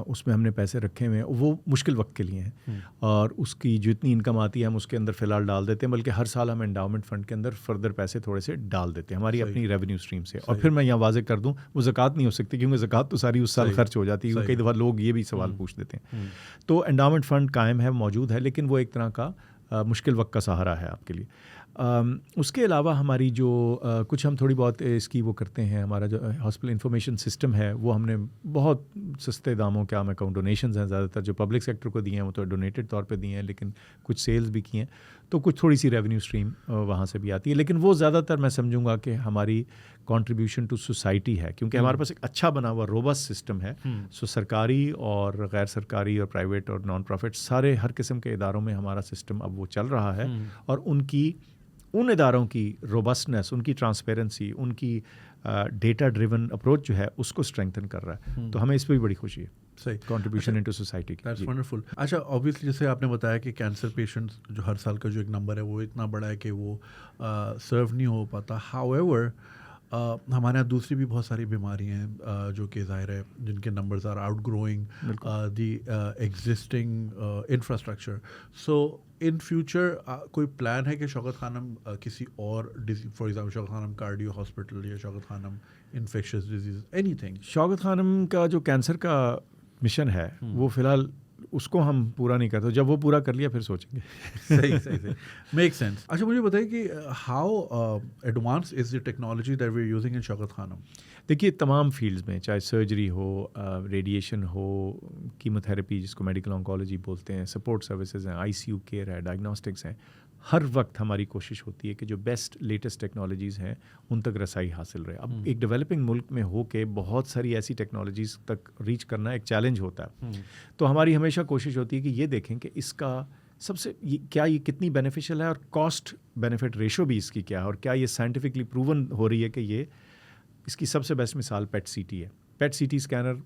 उसमें हमने पैसे रखे हुए हैं, वो मुश्किल वक्त के लिए हैं, और उसकी जितनी इनकम आती है हम उसके अंदर फ़िलहाल डाल देते हैं, बल्कि हर साल हम एंडाउमेंट फ़ंड के अंदर फर्दर पैसे थोड़े से डाल देते हैं हमारी अपनी रेवेन्यू स्ट्रीम से। और फिर मैं यहाँ वाज़ेह कर दूँ, वो ज़कात नहीं हो सकती, क्योंकि ज़कात तो सारी उस साल खर्च हो जाती है। कई दफ़ा लोग ये भी सवाल पूछ देते हैं। तो एंडाउमेंट फ़ंड कायम है, मौजूद है, लेकिन वो एक तरह का मुश्किल वक्त का सहारा है आपके लिए। उसके अलावा हमारी जो कुछ हम थोड़ी बहुत इसकी वो करते हैं, हमारा जो हॉस्पिटल इंफॉर्मेशन सिस्टम है वो हमने बहुत सस्ते दामों क्या मैं कहूँ डोनेशंस हैं, ज़्यादातर जो पब्लिक सेक्टर को दिए हैं वो तो डोनेटेड तौर पे दिए हैं, लेकिन कुछ सेल्स भी किए हैं, तो कुछ थोड़ी सी रेवेन्यू स्ट्रीम वहाँ से भी आती है। लेकिन वो ज़्यादातर मैं समझूंगा कि हमारी कंट्रीब्यूशन टू सोसाइटी है, क्योंकि हमारे पास एक अच्छा बना हुआ रोबस्ट सिस्टम है। सो सरकारी और गैर सरकारी और प्राइवेट और नॉन प्रॉफिट सारे हर किस्म के इदारों में हमारा सिस्टम अब वो चल रहा है, और उन इदारों की रोबस्टनेस, उनकी ट्रांसपेरेंसी, उनकी डेटा ड्रिवन अप्रोच जो है उसको स्ट्रेंथन कर रहा है। तो हमें इस पर भी बड़ी खुशी है। सही, कंट्रीब्यूशन इनटू सोसाइटी की। That's wonderful. अच्छा, ऑब्वियसली जैसे आपने बताया कि कैंसर पेशेंट्स जो हर साल का जो एक नंबर है वो इतना बड़ा है कि वो सर्व नहीं हो पाता। हाउएवर हमारे यहाँ दूसरी भी बहुत सारी बीमारियाँ हैं जो कि ज़ाहिर है जिनके numbers are outgrowing the existing infrastructure. So in future कोई प्लान है कि शौकत खानम किसी और for example Shaukat Khanum cardio hospital या Shaukat Khanum infectious disease anything? Shaukat Khanum का जो कैंसर का मिशन है वो फ़िलहाल उसको हम पूरा नहीं करते. जब वो पूरा कर लिया फिर सोचेंगे. सही मेक सेंस. अच्छा, मुझे बताइए कि how advance is the technology that we are using in Shaukat Khanum? देखिए, तमाम फील्ड्स में, चाहे सर्जरी हो, रेडिएशन हो, कीमोथेरेपी जिसको मेडिकल ऑन्कोलॉजी बोलते हैं, सपोर्ट सर्विसेज हैं, आईसीयू केयर है, डायग्नोस्टिक्स हैं, हर वक्त हमारी कोशिश होती है कि जो बेस्ट लेटेस्ट टेक्नोलॉजीज़ हैं उन तक रसाई हासिल रहे. अब एक डेवलपिंग मुल्क में हो के बहुत सारी ऐसी टेक्नोलॉजीज़ तक रीच करना एक चैलेंज होता है. तो हमारी हमेशा कोशिश होती है कि ये देखें कि इसका क्या ये कितनी बेनिफिशियल है और कॉस्ट बेनिफिट रेशो भी इसकी क्या है, और क्या ये साइंटिफिकली प्रूवन हो रही है कि ये. इसकी सबसे बेस्ट मिसाल पेट सीटी है. पेट सीटी स्कैनर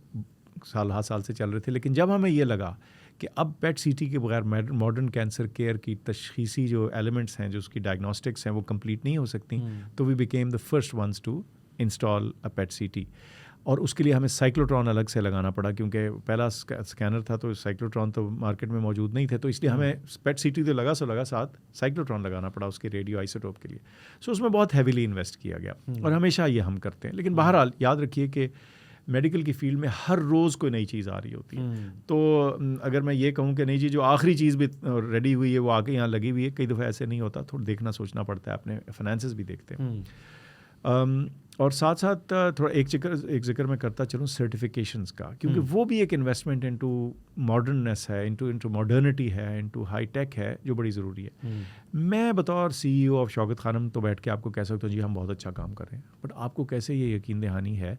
साल से चल रहे थे, लेकिन जब हमें ये लगा कि अब पेट सीटी के बगैर मॉडर्न कैंसर केयर की तशखीसी जो एलिमेंट्स हैं, जो उसकी डायग्नोस्टिक्स हैं, वो कंप्लीट नहीं हो सकती, तो we became the first ones to install a PET CT. और उसके लिए हमें साइक्लोट्रॉन अलग से लगाना पड़ा, क्योंकि पहला स्कैनर था तो साइक्लोट्रॉन तो मार्केट में मौजूद नहीं थे, तो इसलिए हमें पेट सीटी तो लगा साथ साइक्लोट्रॉन लगाना पड़ा उसके रेडियो आइसोटोप के लिए. सो उसमें बहुत हैवीली इन्वेस्ट किया गया, और हमेशा ये हम करते हैं. लेकिन बहरहाल याद रखिए कि मेडिकल की फील्ड में हर रोज़ कोई नई चीज़ आ रही होती है. तो अगर मैं ये कहूँ कि नहीं जी जो आखिरी चीज़ भी रेडी हुई है वो आके यहाँ लगी हुई है, कई दफ़ा ऐसे नहीं होता. थोड़ा देखना सोचना पड़ता है, अपने फाइनेंसेस भी देखते हैं. और साथ साथ थोड़ा एक जिक्र मैं करता चलूँ सर्टिफिकेशंस का, क्योंकि वो भी एक इन्वेस्टमेंट इनटू मॉडर्ननेस है, इनटू मॉडर्निटी है, इनटू हाई टेक है, जो बड़ी ज़रूरी है. मैं बतौर CEO ऑफ शौकत खानम तो बैठ के आपको कह सकता हूँ जी हम बहुत अच्छा काम कर रहे हैं, बट आपको कैसे ये यकीन दहानी है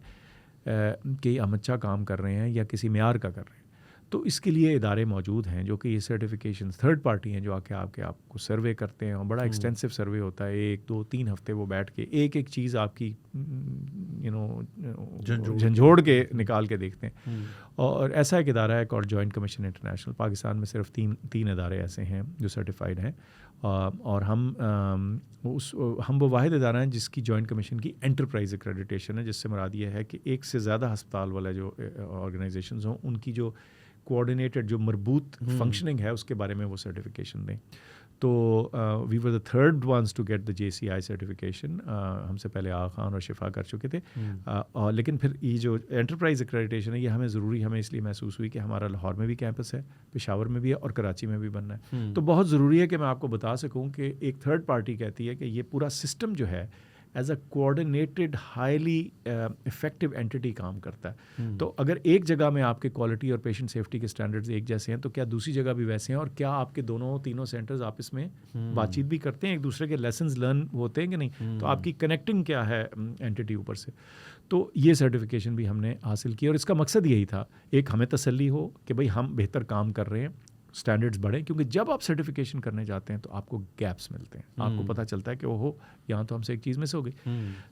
कि हम अच्छा काम कर रहे हैं या किसी मेयार का कर रहे हैं? तो इसके लिए इदारे मौजूद हैं जो कि ये सर्टिफिकेशन थर्ड पार्टी हैं जो आके आपको सर्वे करते हैं, और बड़ा एक्सटेंसिव सर्वे होता है. 1, 2, 3 हफ्ते वो बैठ के एक चीज़ आपकी झंझोड़ के निकाल के देखते हैं. और ऐसा एक इदारा है called joint commission international. Pakistan में सिर्फ तीन इदारे ऐसे हैं जो सर्टिफाइड हैं, और हम वो वाहिद इदारा हैं जिसकी जॉइंट कमीशन की एंटरप्राइज एक्रेडिटेशन है, जिससे मुराद ये है कि एक से ज़्यादा हस्पताल वाला जो ऑर्गेनाइजेशंस हों उनकी जो कोऑर्डिनेटेड जो मरबूत फंक्शनिंग है उसके बारे में वो सर्टिफिकेशन दें. तो we were the third ones to get the JCI certification. हमसे पहले आगा खान और शिफा कर चुके थे. लेकिन फिर ये जो एंटरप्राइज एक्रेडिटेशन है ये हमें इसलिए महसूस हुई कि हमारा लाहौर में भी कैंपस है, पेशावर में भी है, और कराची में भी बनना है. तो बहुत ज़रूरी है कि मैं आपको बता सकूँ कि एक थर्ड पार्टी कहती है कि ये पूरा सिस्टम जो है as a coordinated highly effective entity काम करता है. तो अगर एक जगह में आपके क्वालिटी और पेशेंट सेफ्टी के स्टैंडर्ड्स एक जैसे हैं, तो क्या दूसरी जगह भी वैसे हैं, और क्या आपके तीनों सेंटर्स आपस में बातचीत भी करते हैं, एक दूसरे के लेसन्स लर्न होते हैं कि नहीं, तो आपकी कनेक्टिंग क्या है एंटिटी ऊपर से. तो ये सर्टिफिकेशन भी हमने हासिल की, और इसका मकसद यही था, एक हमें तसल्ली हो कि भाई हम बेहतर काम कर रहे हैं, स्टैंडर्ड्स बढ़े, क्योंकि जब आप सर्टिफिकेशन करने जाते हैं तो आपको गैप्स मिलते हैं, आपको पता चलता है कि ओहो यहाँ तो हमसे एक चीज़ मिस हो गई.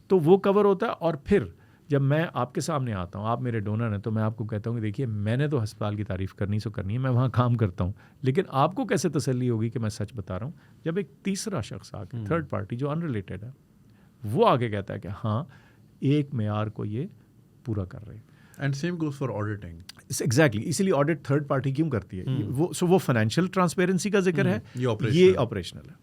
तो वो कवर होता है. और फिर जब मैं आपके सामने आता हूँ, आप मेरे डोनर हैं, तो मैं आपको कहता हूँ कि देखिए मैंने तो अस्पताल की तारीफ़ करनी है, मैं वहाँ काम करता हूँ, लेकिन आपको कैसे तसल्ली होगी कि मैं सच बता रहा हूँ जब एक तीसरा शख्स आके, थर्ड पार्टी जो अनरिलेटेड है, वो आगे कहता है कि हाँ एक मेयार को ये पूरा कर रहे हैं. And same goes for auditing. Exactly, इसीलिए ऑडिट थर्ड पार्टी क्यों करती है. वो फाइनेंशियल ट्रांसपेरेंसी का जिक्र है, ये ऑपरेशनल है.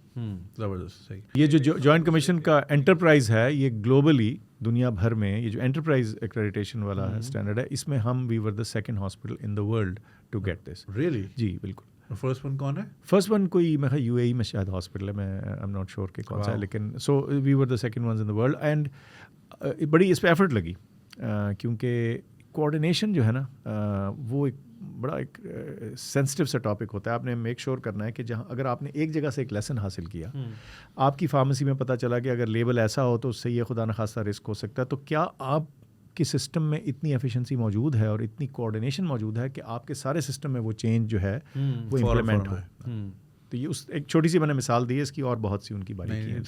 ज़बरदस्त. सही. ये जो जॉइंट कमीशन का एंटरप्राइज है, ये ग्लोबली दुनिया भर में ये जो एंटरप्राइज एक्रेडिटेशन वाला स्टैंडर्ड है, इसमें we were the second hospital in the world to get this. Really? जी बिल्कुल. फर्स्ट वन कौन है? फर्स्ट वन कोई मैं UAE में शायद हॉस्पिटल है, मैं आई एम नॉट श्योर कि कौन सा है, लेकिन so we were the second ones in the world. And बड़ी इस पर एफर्ट लगी, क्योंकि कोऑर्डिनेशन जो है ना वो एक बड़ा एक सेंसिटिव सा टॉपिक होता है. आपने मेक श्योर करना है कि जहाँ अगर आपने एक जगह से एक लेसन हासिल किया, आपकी फार्मेसी में पता चला कि अगर लेबल ऐसा हो तो उससे ये खुदा न खास्ता रिस्क हो सकता है, तो क्या आपके सिस्टम में इतनी एफिशिएंसी मौजूद है और इतनी कोऑर्डिनेशन मौजूद है कि आपके सारे सिस्टम में वो चेंज जो है वो इम्प्लीमेंट हो. तो ये उस एक छोटी सी मैंने मिसाल दी है, इसकी और बहुत सी उनकी बारीकी है.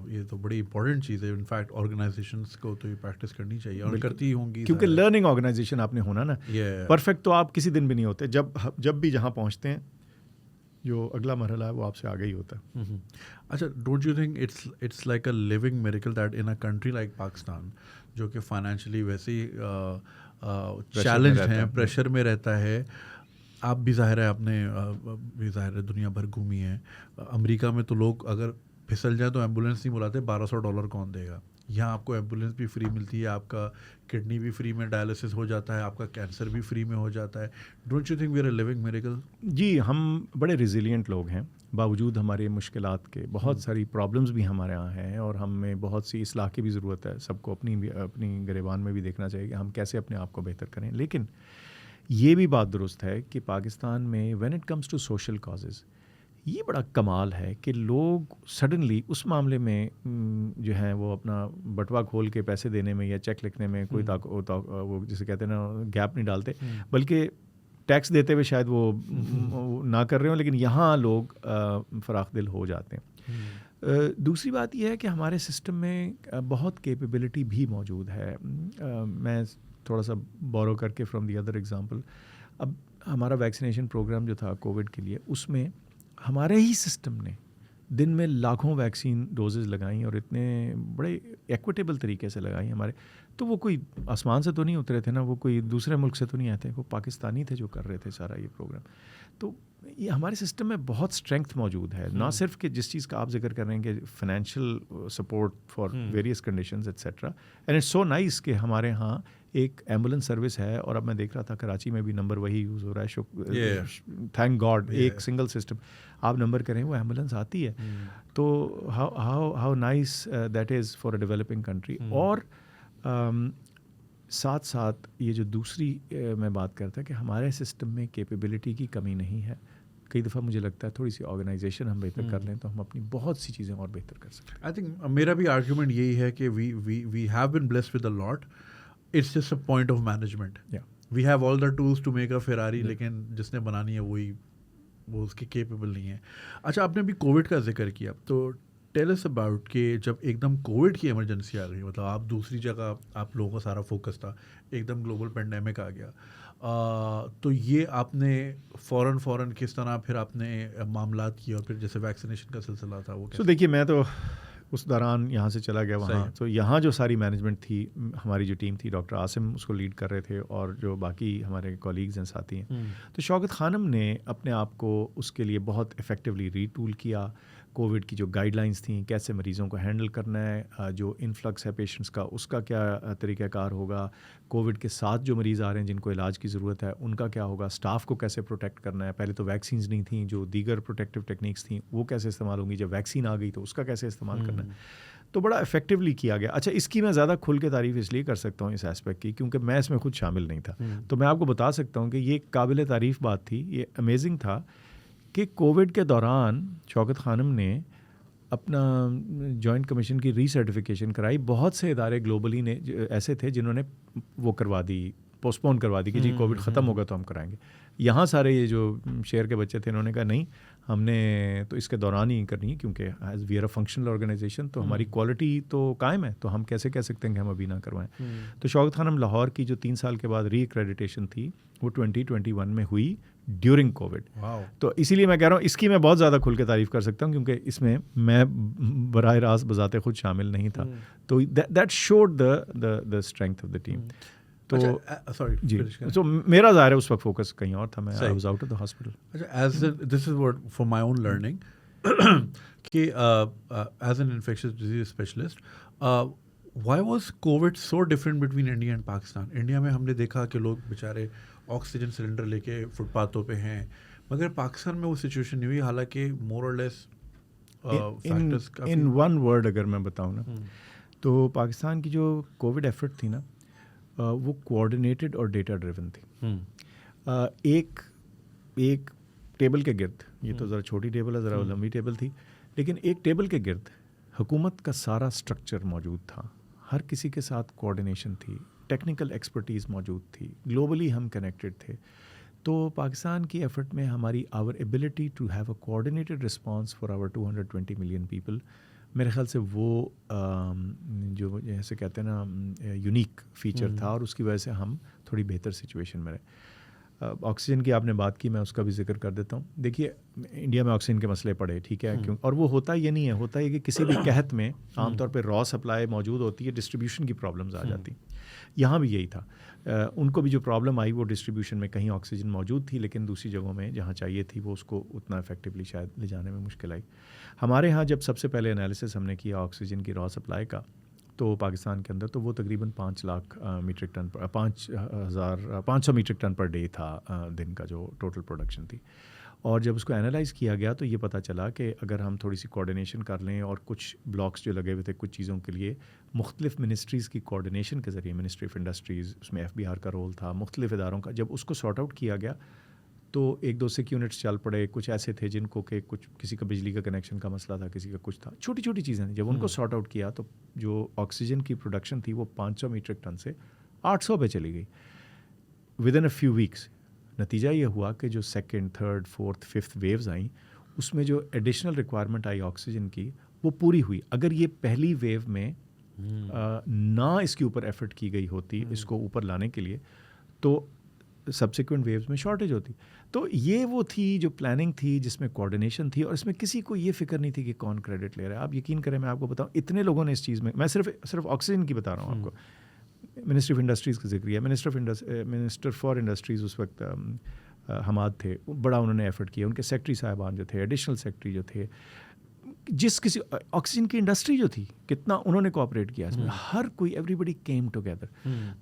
ये तो बड़ी इंपॉर्टेंट चीज़ है. इनफैक्ट ऑर्गेनाइजेशंस को तो ये प्रैक्टिस करनी चाहिए और करती होंगी, क्योंकि लर्निंग ऑर्गेनाइजेशन आपने होना ना. परफेक्ट तो आप किसी दिन भी नहीं होते. जब भी जहाँ पहुँचते हैं जो अगला मरहला है वो आपसे आगे ही होता है। अच्छा, don't you think it's like a living miracle that in a country like Pakistan, जो कि फाइनेंशियली वैसे ही चैलेंज्ड रहता है, है। प्रेशर में रहता है। आप भी ज़ाहिर है, आपने भी ज़ाहिर है दुनिया भर घूमी है। अमेरिका में तो लोग अगर फिसल जाए तो एम्बुलेंस नहीं बुलाते, $1200 कौन देगा। यहाँ आपको एम्बुलेंस भी फ्री मिलती है, आपका किडनी भी फ्री में डायलिसिस हो जाता है, आपका कैंसर भी फ्री में हो जाता है। Don't you think we are a living miracle? जी, हम बड़े रिजिलियंट लोग हैं, बावजूद हमारे मुश्किलात के। बहुत सारी प्रॉब्लम्स भी हमारे यहाँ हैं और हमें बहुत सी इस्लाह की भी ज़रूरत है। सबको अपनी गिरेबान में भी देखना चाहिए कि हम कैसे अपने आप को बेहतर करें। लेकिन ये भी बात दुरुस्त है कि पाकिस्तान में when it comes to social causes, ये बड़ा कमाल है कि लोग सडनली उस मामले में जो है वो अपना बटवा खोल के पैसे देने में या चेक लिखने में कोई वो जिसे कहते हैं ना, गैप नहीं डालते, बल्कि टैक्स देते हुए शायद वो ना कर रहे हो, लेकिन यहाँ लोग फराख दिल हो जाते हैं। दूसरी बात यह है कि हमारे सिस्टम में बहुत कैपेबिलिटी भी मौजूद है। मैं थोड़ा सा बोरो करके फ्रॉम दी अदर एग्जांपल, अब हमारा वैक्सीनेशन प्रोग्राम जो था कोविड के लिए, उसमें हमारे ही सिस्टम ने दिन में लाखों वैक्सीन डोजेज़ लगाई और इतने बड़े एक्विटेबल तरीके से लगाई हमारे। तो वो कोई आसमान से तो नहीं उतरे थे ना, वो कोई दूसरे मुल्क से तो नहीं आए थे, वो पाकिस्तानी थे जो कर रहे थे सारा ये प्रोग्राम। तो ये हमारे सिस्टम में बहुत स्ट्रेंथ मौजूद है, ना सिर्फ कि जिस चीज़ का आप जिक्र कर रहे हैं कि financial support for various conditions etcetera, and it's so nice कि हमारे यहाँ एक एम्बुलेंस सर्विस है। और अब मैं देख रहा था कराची में भी नंबर वही यूज़ हो रहा है, थैंक गॉड, एक सिंगल सिस्टम, आप नंबर करें वो एम्बुलेंस आती है। तो how nice that is for a developing country. और साथ साथ ये जो दूसरी मैं बात करता कि हमारे सिस्टम में कैपेबिलिटी की कमी नहीं है। कई दफ़ा मुझे लगता है थोड़ी सी ऑर्गेनाइजेशन हम बेहतर कर लें तो हम अपनी बहुत सी चीज़ें और बेहतर कर सकते हैं। आई थिंक मेरा भी आर्ग्यूमेंट यही है कि we have been blessed with a lot, it's just a point of management. We have all the tools to make a Ferrari, लेकिन जिसने बनानी है वो उसके केपेबल नहीं है। अच्छा, आपने अभी कोविड का जिक्र किया, तो टेल अस अबाउट कि जब एकदम कोविड की इमरजेंसी आ गई, मतलब आप दूसरी जगह, आप लोगों का सारा फोकस था, एकदम ग्लोबल पेंडेमिक आ गया, तो ये आपने फ़ौरन किस तरह फिर आपने मामलात किए, और फिर जैसे वैक्सीनेशन का सिलसिला था वो तो कैसे? देखिए, मैं तो उस दौरान यहाँ से चला गया वहाँ, तो यहाँ जो सारी मैनेजमेंट थी, हमारी जो टीम थी, डॉक्टर आसिम उसको लीड कर रहे थे और जो बाकी हमारे कॉलीग्स हैं, साथी हैं, तो शौकत खानम ने अपने आप को उसके लिए बहुत इफ़ेक्टिवली रीटूल किया। कोविड की जो गाइडलाइंस थी, कैसे मरीज़ों को हैंडल करना है, जो इन्फ्लक्स है पेशेंट्स का, उसका क्या तरीक़ाकार होगा, कोविड के साथ जो मरीज़ आ रहे हैं जिनको इलाज की ज़रूरत है उनका क्या होगा, स्टाफ को कैसे प्रोटेक्ट करना है। पहले तो वैक्सीन्स नहीं थी, जो दीगर प्रोटेक्टिव टेक्निक्स थी वो कैसे इस्तेमाल होंगी, जब वैक्सीन आ गई तो उसका कैसे इस्तेमाल करना है, तो बड़ा इफेक्टिवली किया गया। अच्छा, इसकी मैं ज़्यादा खुल के तारीफ़ इसलिए कर सकता हूँ इस एस्पेक्ट की, क्योंकि मैं इसमें खुद शामिल नहीं था। तो मैं आपको बता सकता हूँ कि ये काबिल तारीफ़ बात थी, ये अमेजिंग था कि कोविड के दौरान शौकत खानम ने अपना जॉइंट कमीशन की रीसर्टिफिकेशन कराई। बहुत से इदारे ग्लोबली ने ऐसे थे जिन्होंने वो करवा दी, पोस्टपोन करवा दी कि जी कोविड ख़त्म होगा तो हम कराएंगे। यहाँ सारे ये जो शहर के बच्चे थे, इन्होंने कहा नहीं, हमने तो इसके दौरान ही करनी है, क्योंकि as we are a functional organisation तो हमारी क्वालिटी तो कायम है, तो हम कैसे कह सकते हैं कि हम अभी ना करवाएं। तो शौकत खानम लाहौर की जो 3 साल के बाद रीक्रेडिटेशन थी वो 2021 में हुई ड्यूरिंग कोविड। तो इसीलिए मैं कह रहा हूँ, इसकी मैं बहुत ज़्यादा खुल के तारीफ़ कर सकता हूँ, क्योंकि इसमें मैं बराह रास्त बजाते खुद शामिल नहीं था। तो that showed the strength of the team. तो सॉरी जी, तो मेरा ज़ाहिर है उस वक्त फोकस कहीं और था, मैं I was out of the hospital. अच्छा, as this is what for my own learning कि as an infectious disease specialist, why was COVID so different between India and Pakistan? India में हमने देखा कि लोग बेचारे ऑक्सीजन सिलेंडर लेके फुटपाथों पे हैं, मगर पाकिस्तान में वो सिचुएशन नहीं हुई, हालांकि मोर और less factors in one word अगर मैं बताऊँ ना, तो पाकिस्तान की जो कोविड एफर्ट थी ना, वो कोऑर्डिनेटेड और डेटा ड्रिवन थी। एक टेबल के गिर्द, ये तो ज़रा छोटी टेबल है, ज़रा लंबी टेबल थी, लेकिन एक टेबल के गिर्द हुकूमत का सारा स्ट्रक्चर मौजूद था, हर किसी के साथ कोऑर्डिनेशन थी, टेक्निकल एक्सपर्टीज़ मौजूद थी, ग्लोबली हम कनेक्टेड थे। तो पाकिस्तान की एफर्ट में हमारी our ability to have a coordinated response for our 220 million people, मेरे ख्याल से वो जो जैसे कहते हैं ना यूनिक फीचर था, और उसकी वजह से हम थोड़ी बेहतर सिचुएशन में रहे। ऑक्सीजन की आपने बात की, मैं उसका भी जिक्र कर देता हूँ। देखिए, इंडिया में ऑक्सीजन के मसले पड़े, ठीक है, क्यों, और वो होता ये नहीं है, होता है कि किसी भी कहत में आमतौर पे रॉ सप्लाई मौजूद होती है, डिस्ट्रीब्यूशन की प्रॉब्लम्स आ जाती। यहाँ भी यही था, उनको भी जो प्रॉब्लम आई वो डिस्ट्रीब्यूशन में, कहीं ऑक्सीजन मौजूद थी लेकिन दूसरी जगहों में जहाँ चाहिए थी वो उसको उतना इफेक्टिवली शायद ले जाने में मुश्किल आई। हमारे यहाँ जब सबसे पहले एनालिसिस हमने किया ऑक्सीजन की रॉ सप्लाई का, तो पाकिस्तान के अंदर तो वो तकरीबन 5 lakh metric ton, 5,500 metric ton per day था दिन का जो टोटल प्रोडक्शन थी। और जब उसको एनालाइज़ किया गया तो ये पता चला कि अगर हम थोड़ी सी कोऑर्डिनेशन कर लें और कुछ ब्लॉक्स जो लगे हुए थे कुछ चीज़ों के लिए, मुख्तलिफ मिनिस्ट्रीज़ की कोऑर्डिनेशन के ज़रिए, मिनिस्ट्री ऑफ इंडस्ट्रीज़, उसमें FBR का रोल था, मुख्तलिफ इदारों का, जब उसको सॉर्ट आउट किया गया तो 1-2 सिक यूनिट्स चल पड़े। कुछ ऐसे थे जिनको के कुछ, किसी का बिजली का कनेक्शन का मसला था, किसी का कुछ था, छोटी छोटी चीज़ें। जब उनको सॉर्ट आउट किया तो जो ऑक्सीजन की प्रोडक्शन थी वो 500 मीट्रिक टन से 800 पे चली गई within a few weeks. नतीजा ये हुआ कि जो second, third, fourth, fifth waves आई, उसमें जो एडिशनल रिक्वायरमेंट आई ऑक्सीजन की वो पूरी हुई। अगर ये पहली वेव में ना इसके ऊपर एफर्ट की गई होती इसको ऊपर लाने के लिए, तो सब्सिक्वेंट वेव्स में शॉर्टेज होती। तो ये वो थी जो प्लानिंग थी, जिसमें कोऑर्डिनेशन थी, और इसमें किसी को ये फिक्र नहीं थी कि कौन क्रेडिट ले रहा है। आप यकीन करें, मैं आपको बताऊं, इतने लोगों ने इस चीज़ में, मैं सिर्फ ऑक्सीजन की बता रहा हूँ आपको, मिनिस्ट्री ऑफ इंडस्ट्रीज़ का जिक्र किया, मिनिस्टर फॉर इंडस्ट्रीज़ उस वक्त हमाद थे, बड़ा उन्होंने एफर्ट किया, उनके सेक्रेटरी साहिबान जो थे, एडिशनल सेक्रेटरी जो थे, जिस किसी ऑक्सीजन की इंडस्ट्री जो थी, कितना उन्होंने कोऑपरेट किया इसमें, हर कोई, एवरीबडी केम टुगेदर।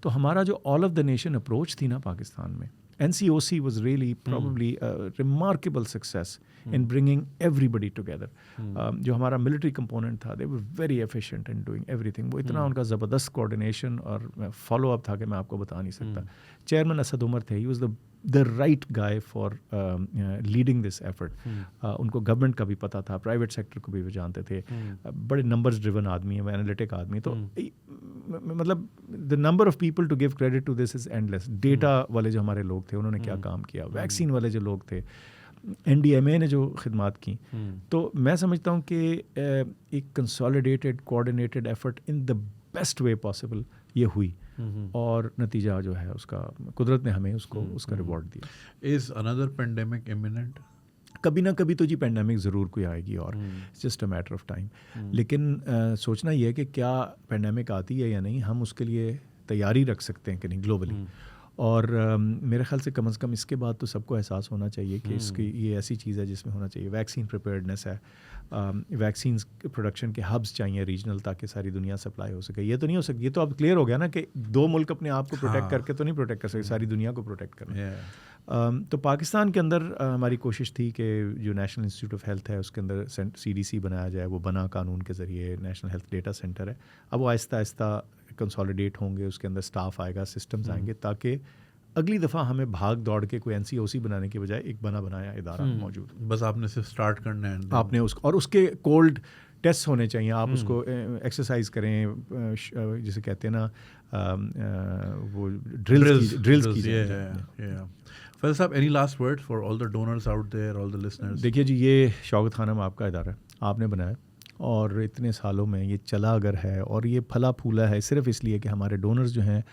तो हमारा जो all of the nation approach थी ना पाकिस्तान में, NCOC was really probably a remarkable success in bringing everybody together. जो हमारा मिलिट्री कंपोनेंट था, they were very efficient in doing everything. वो इतना उनका ज़बरदस्त कोऑर्डिनेशन और फॉलो अप था कि मैं आपको बता नहीं सकता। चेयरमैन असद उमर थे, he was the right guy for leading this effort. उनको गवर्नमेंट का भी पता था, प्राइवेट सेक्टर को भी वो जानते थे, बड़े नंबर्स ड्रिवन आदमी है, वो एनालिटिक आदमी। तो मतलब the number of people to give credit to this is endless. Data वाले जो हमारे लोग थे उन्होंने क्या काम किया, वैक्सीन वाले जो लोग थे, NDMA ने जो खिदमात की। तो मैं समझता हूँ कि एक consolidated coordinated effort in the best way possible ये हुई, और नतीजा जो है उसका कुदरत ने हमें उसका रिवॉर्ड दिया। Is another pandemic imminent? कभी ना कभी तो जी पेंडेमिक ज़रूर कोई आएगी, और just a matter of time. लेकिन सोचना ये है कि क्या पेंडेमिक आती है या नहीं, हम उसके लिए तैयारी रख सकते हैं कि नहीं ग्लोबली। और मेरे ख्याल से कम इसके बाद तो सबको एहसास होना चाहिए कि इसकी ये ऐसी चीज़ है जिसमें होना चाहिए। वैक्सीन प्रिपेयर्डनेस है, वैक्सीन प्रोडक्शन के हब्स चाहिए रीजनल, ताकि सारी दुनिया सप्लाई हो सके। ये तो नहीं हो सकती, ये तो अब क्लियर हो गया ना कि 2 मुल्क अपने आप को प्रोटेक्ट करके तो नहीं प्रोटेक्ट कर सकते, सारी दुनिया को प्रोटेक्ट करना। तो पाकिस्तान के अंदर हमारी कोशिश थी कि जो नेशनल इंस्टीट्यूट ऑफ हेल्थ है उसके अंदर CDC बनाया जाए। वो बना कानून के ज़रिए, नेशनल हेल्थ डेटा सेंटर है। अब वो आहिस्ता आहिस्ता कंसोलिडेट होंगे, उसके अंदर स्टाफ आएगा, सिस्टम्स आएंगे, ताकि अगली दफ़ा हमें भाग दौड़ के कोई NCOC बनाने के बजाय एक बना बनाया इदारा मौजूद। बस आपने सिर्फ स्टार्ट करना है, आपने और उसके कोल्ड टेस्ट होने चाहिए। आप उसको एक्सरसाइज करें, जिसे कहते हैं ना, वो ड्रिल्स की जाए। फैज़ल साहब, any last word for all the donors out there, all the listeners? देखिए जी, ये शौकत खानम आपका इदारा है, आपने बनाया, और इतने सालों में ये चला अगर है और ये फला फूला है सिर्फ इसलिए कि हमारे डोनर्स जो हैं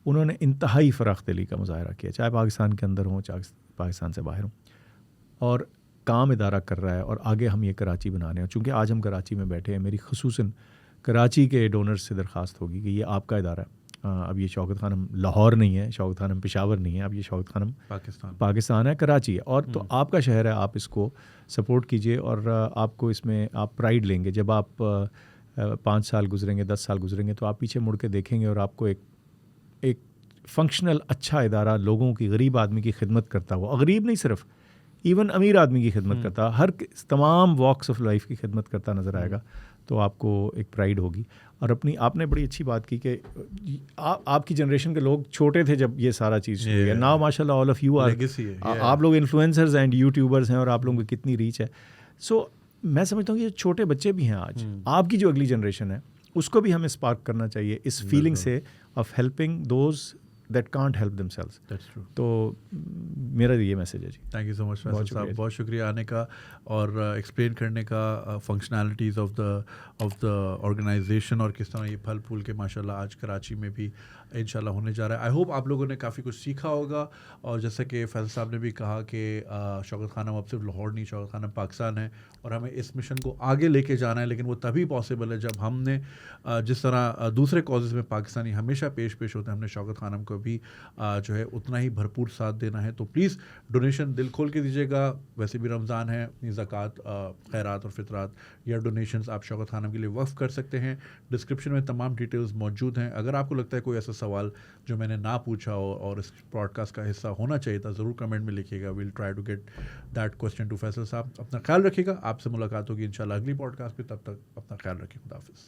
उन्होंने इंतहाई फ़राख़ दिली का मुज़ाहरा किया, चाहे पाकिस्तान के अंदर हों, चाहे पाकिस्तान से बाहर हों, और काम इदारा कर रहा है। और आगे हम ये कराची बना रहे हैं। चूँकि आज हम कराची में बैठे हैं, मेरी खुसूसन कराची के डोनर्स से दरख्वास्त होगी कि ये आपका इदारा है। अब ये शौकत खानम लाहौर नहीं है, शौकत खानम पेशावर नहीं है, अब ये शौकत खानम पाकिस्तान है, कराची है। और तो आपका शहर है, आप इसको सपोर्ट कीजिए, और आपको इसमें आप प्राइड लेंगे। जब आप 5 साल गुजरेंगे, 10 साल गुजरेंगे, तो आप पीछे मुड़ के देखेंगे और आपको एक फंक्शनल अच्छा इदारा, लोगों की, गरीब आदमी की खिदमत करता हुआ, गरीब नहीं सिर्फ, इवन अमीर आदमी की खिदमत करता, हर तमाम वॉक्स ऑफ लाइफ की खिदमत करता नज़र आएगा, तो आपको एक प्राइड होगी। और आपने बड़ी अच्छी बात की कि आपकी जनरेशन के लोग छोटे थे जब ये सारा चीज़ हुई है। नाउ माशाल्लाह ऑल ऑफ यू आर, आप लोग इन्फ्लुएंसर्स एंड यूट्यूबर्स हैं, और आप लोगों की कितनी रीच है। सो मैं समझता हूँ कि ये छोटे बच्चे भी हैं आज, आपकी जो अगली जनरेशन है उसको भी हमें स्पार्क करना चाहिए इस फीलिंग से of helping those that can't help themselves. That's true. तो मेरा ये मैसेज है जी। Thank you so much Faisal साहब, बहुत शुक्रिया आने का और एक्सप्लेन करने का फंक्शनैलिटीज़ ऑफ द ऑर्गेनाइजेशन, और किस तरह ये फल फूल के माशाल्लाह आज कराची में भी इंशाल्लाह होने जा रहा है। आई होप आप लोगों ने काफ़ी कुछ सीखा होगा, और जैसे कि फैसल साहब ने भी कहा कि शौकत खानम अब सिर्फ लाहौर नहीं, शौकत खानम पाकिस्तान है, और हमें इस मिशन को आगे लेके जाना है, लेकिन वो तभी पॉसिबल है जब हमने जिस तरह दूसरे कॉजेज़ में पाकिस्तानी हमेशा पेश होते हैं, हमने शौकत खानम को भी जो है उतना ही भरपूर साथ देना है। तो प्लीज़ डोनेशन दिल खोल के दीजिएगा। वैसे भी रमज़ान है, अपनी ज़कात, खैरात और फितरात या डोनेशंस आप शौकत खानम के लिए वक्फ कर सकते हैं। डिस्क्रिप्शन में तमाम डिटेल्स मौजूद हैं। अगर आपको लगता है कोई ऐसा सवाल जो मैंने ना पूछा हो और इस पॉडकास्ट का हिस्सा होना चाहिए था, ज़रूर कमेंट में लिखिएगा। Will try to get that question to Faisal साहब। अपना ख्याल रखिएगा, आपसे मुलाकात होगी इंशाल्लाह अगली पॉडकास्ट पे। तब तक अपना ख्याल रखिए। खुदा हाफिज़।